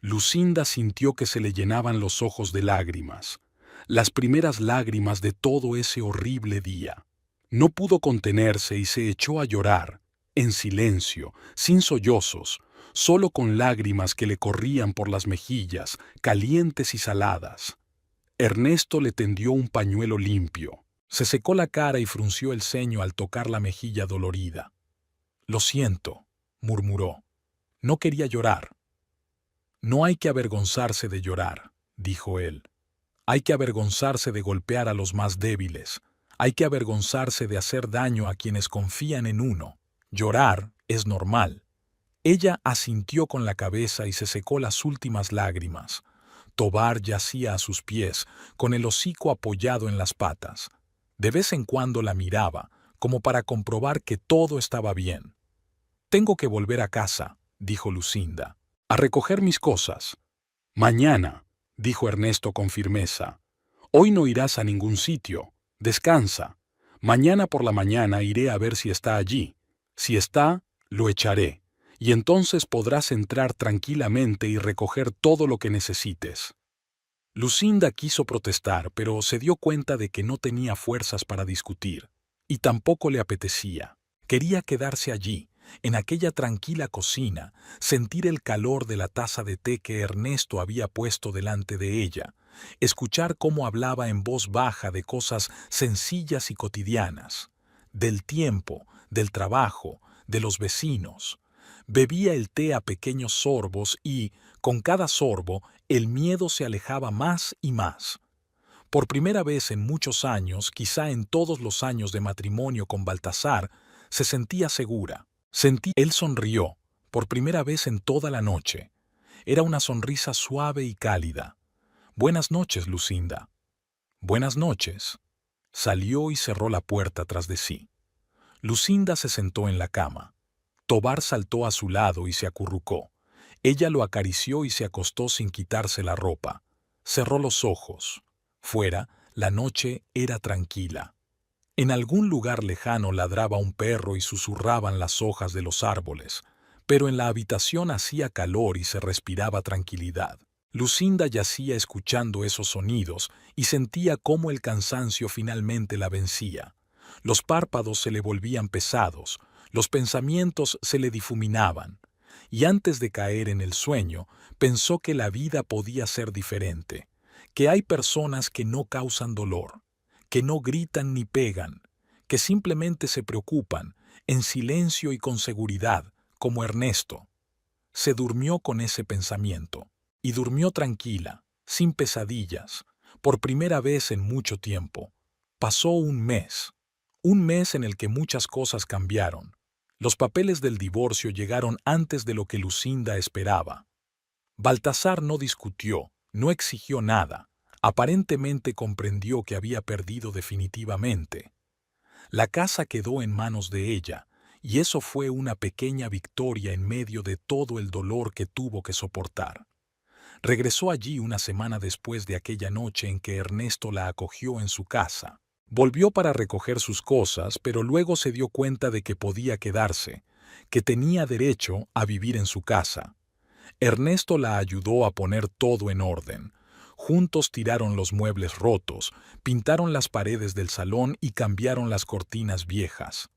Lucinda sintió que se le llenaban los ojos de lágrimas, las primeras lágrimas de todo ese horrible día. No pudo contenerse y se echó a llorar, en silencio, sin sollozos, solo con lágrimas que le corrían por las mejillas, calientes y saladas. Ernesto le tendió un pañuelo limpio. Se secó la cara y frunció el ceño al tocar la mejilla dolorida. «Lo siento», murmuró. «No quería llorar». «No hay que avergonzarse de llorar», dijo él. «Hay que avergonzarse de golpear a los más débiles. Hay que avergonzarse de hacer daño a quienes confían en uno. Llorar es normal». Ella asintió con la cabeza y se secó las últimas lágrimas. Tovar yacía a sus pies, con el hocico apoyado en las patas. De vez en cuando la miraba, como para comprobar que todo estaba bien. «Tengo que volver a casa», dijo Lucinda, «a recoger mis cosas». «Mañana», dijo Ernesto con firmeza. «Hoy no irás a ningún sitio. Descansa. Mañana por la mañana iré a ver si está allí. Si está, lo echaré, y entonces podrás entrar tranquilamente y recoger todo lo que necesites». Lucinda quiso protestar, pero se dio cuenta de que no tenía fuerzas para discutir, y tampoco le apetecía. Quería quedarse allí, en aquella tranquila cocina, sentir el calor de la taza de té que Ernesto había puesto delante de ella, escuchar cómo hablaba en voz baja de cosas sencillas y cotidianas, del tiempo, del trabajo, de los vecinos. Bebía el té a pequeños sorbos y, con cada sorbo, el miedo se alejaba más y más. Por primera vez en muchos años, quizá en todos los años de matrimonio con Baltasar, se sentía segura. Él sonrió, por primera vez en toda la noche. Era una sonrisa suave y cálida. «Buenas noches, Lucinda». «Buenas noches». Salió y cerró la puerta tras de sí. Lucinda se sentó en la cama. Tovar saltó a su lado y se acurrucó. Ella lo acarició y se acostó sin quitarse la ropa. Cerró los ojos. Fuera, la noche era tranquila. En algún lugar lejano ladraba un perro y susurraban las hojas de los árboles, pero en la habitación hacía calor y se respiraba tranquilidad. Lucinda yacía escuchando esos sonidos y sentía cómo el cansancio finalmente la vencía. Los párpados se le volvían pesados, los pensamientos se le difuminaban, y antes de caer en el sueño, pensó que la vida podía ser diferente, que hay personas que no causan dolor, que no gritan ni pegan, que simplemente se preocupan, en silencio y con seguridad, como Ernesto. Se durmió con ese pensamiento, y durmió tranquila, sin pesadillas, por primera vez en mucho tiempo. Pasó un mes en el que muchas cosas cambiaron. Los papeles del divorcio llegaron antes de lo que Lucinda esperaba. Baltasar no discutió, no exigió nada, aparentemente comprendió que había perdido definitivamente. La casa quedó en manos de ella, y eso fue una pequeña victoria en medio de todo el dolor que tuvo que soportar. Regresó allí una semana después de aquella noche en que Ernesto la acogió en su casa. Volvió para recoger sus cosas, pero luego se dio cuenta de que podía quedarse, que tenía derecho a vivir en su casa. Ernesto la ayudó a poner todo en orden. Juntos tiraron los muebles rotos, pintaron las paredes del salón y cambiaron las cortinas viejas.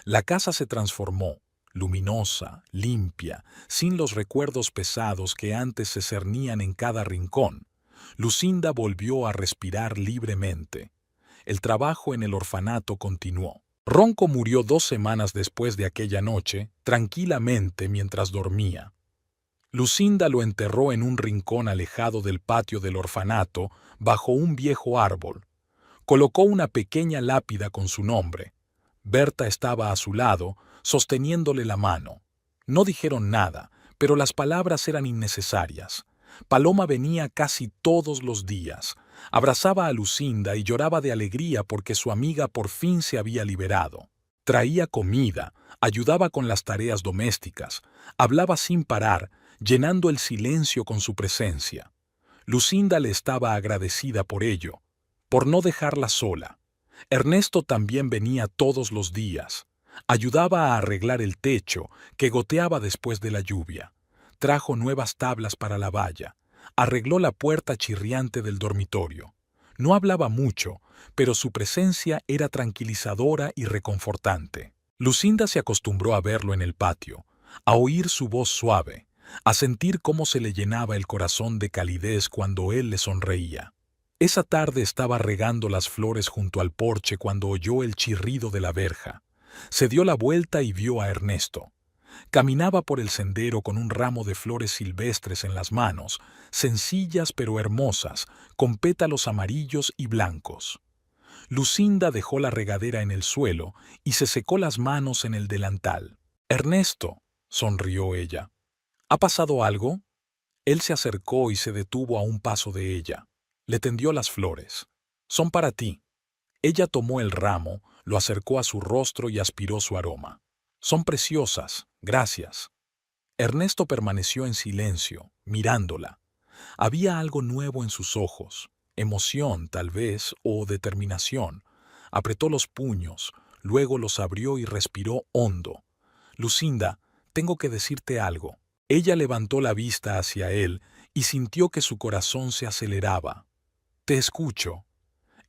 La casa se transformó, luminosa, limpia, sin los recuerdos pesados que antes se cernían en cada rincón. Lucinda volvió a respirar libremente. El trabajo en el orfanato continuó. Ronco murió 2 semanas después de aquella noche, tranquilamente mientras dormía. Lucinda lo enterró en un rincón alejado del patio del orfanato, bajo un viejo árbol. Colocó una pequeña lápida con su nombre. Berta estaba a su lado, sosteniéndole la mano. No dijeron nada, pero las palabras eran innecesarias. Paloma venía casi todos los días. Abrazaba a Lucinda y lloraba de alegría porque su amiga por fin se había liberado. Traía comida, ayudaba con las tareas domésticas, hablaba sin parar, llenando el silencio con su presencia. Lucinda le estaba agradecida por ello, por no dejarla sola. Ernesto también venía todos los días. Ayudaba a arreglar el techo, que goteaba después de la lluvia. Trajo nuevas tablas para la valla. Arregló la puerta chirriante del dormitorio. No hablaba mucho, pero su presencia era tranquilizadora y reconfortante. Lucinda se acostumbró a verlo en el patio, a oír su voz suave, a sentir cómo se le llenaba el corazón de calidez cuando él le sonreía. Esa tarde estaba regando las flores junto al porche cuando oyó el chirrido de la verja. Se dio la vuelta y vio a Ernesto. Caminaba por el sendero con un ramo de flores silvestres en las manos, sencillas pero hermosas, con pétalos amarillos y blancos. Lucinda dejó la regadera en el suelo y se secó las manos en el delantal. «Ernesto», sonrió ella. «¿Ha pasado algo?» Él se acercó y se detuvo a un paso de ella. Le tendió las flores. «Son para ti». Ella tomó el ramo, lo acercó a su rostro y aspiró su aroma. «Son preciosas, gracias». Ernesto permaneció en silencio, mirándola. Había algo nuevo en sus ojos, emoción tal vez, o determinación. Apretó los puños, luego los abrió y respiró hondo. «Lucinda, tengo que decirte algo». Ella levantó la vista hacia él y sintió que su corazón se aceleraba. «Te escucho».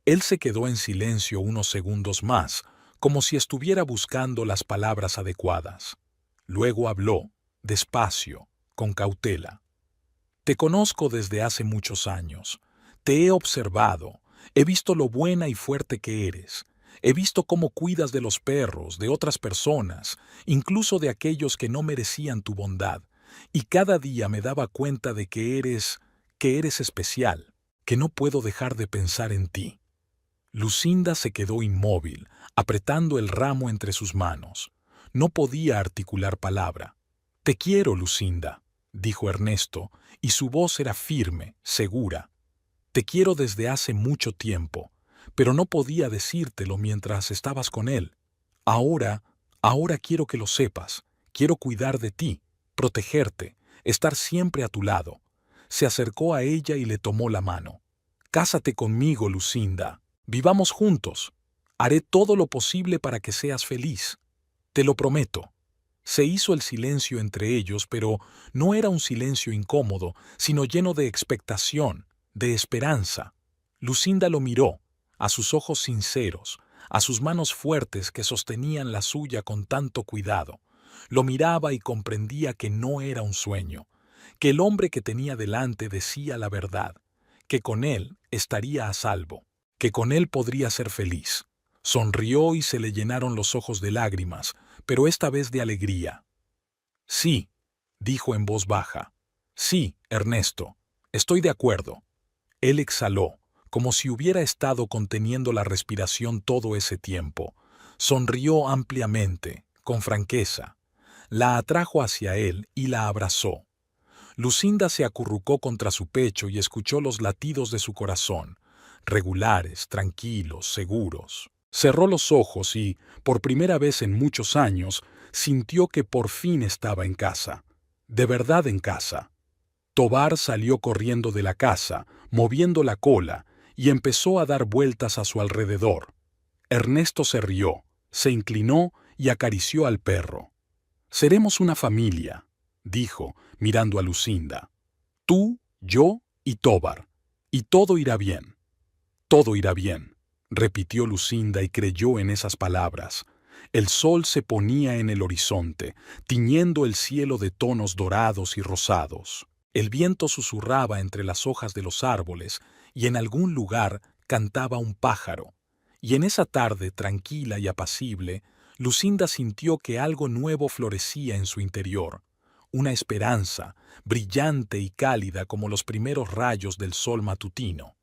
Él se quedó en silencio unos segundos más, como si estuviera buscando las palabras adecuadas. Luego habló, despacio, con cautela. «Te conozco desde hace muchos años. Te he observado, he visto lo buena y fuerte que eres. He visto cómo cuidas de los perros, de otras personas, incluso de aquellos que no merecían tu bondad. Y cada día me daba cuenta de que eres especial, que no puedo dejar de pensar en ti». Lucinda se quedó inmóvil, apretando el ramo entre sus manos. No podía articular palabra. «Te quiero, Lucinda», dijo Ernesto, y su voz era firme, segura. «Te quiero desde hace mucho tiempo, pero no podía decírtelo mientras estabas con él. Ahora quiero que lo sepas. Quiero cuidar de ti, protegerte, estar siempre a tu lado». Se acercó a ella y le tomó la mano. «Cásate conmigo, Lucinda. Vivamos juntos. Haré todo lo posible para que seas feliz. Te lo prometo». Se hizo el silencio entre ellos, pero no era un silencio incómodo, sino lleno de expectación, de esperanza. Lucinda lo miró, a sus ojos sinceros, a sus manos fuertes que sostenían la suya con tanto cuidado. Lo miraba y comprendía que no era un sueño, que el hombre que tenía delante decía la verdad, que con él estaría a salvo, que con él podría ser feliz. Sonrió y se le llenaron los ojos de lágrimas, pero esta vez de alegría. Sí, dijo en voz baja. Sí, Ernesto, estoy de acuerdo. Él exhaló, como si hubiera estado conteniendo la respiración todo ese tiempo. Sonrió ampliamente, con franqueza. La atrajo hacia él y la abrazó. Lucinda se acurrucó contra su pecho y escuchó los latidos de su corazón, regulares, tranquilos, seguros. Cerró los ojos y, por primera vez en muchos años, sintió que por fin estaba en casa. De verdad en casa. Tovar salió corriendo de la casa, moviendo la cola, y empezó a dar vueltas a su alrededor. Ernesto se rió, se inclinó y acarició al perro. «Seremos una familia», dijo, mirando a Lucinda. «Tú, yo y Tovar. Y todo irá bien». «Todo irá bien», repitió Lucinda y creyó en esas palabras. El sol se ponía en el horizonte, tiñendo el cielo de tonos dorados y rosados. El viento susurraba entre las hojas de los árboles y en algún lugar cantaba un pájaro. Y en esa tarde tranquila y apacible, Lucinda sintió que algo nuevo florecía en su interior, una esperanza, brillante y cálida como los primeros rayos del sol matutino.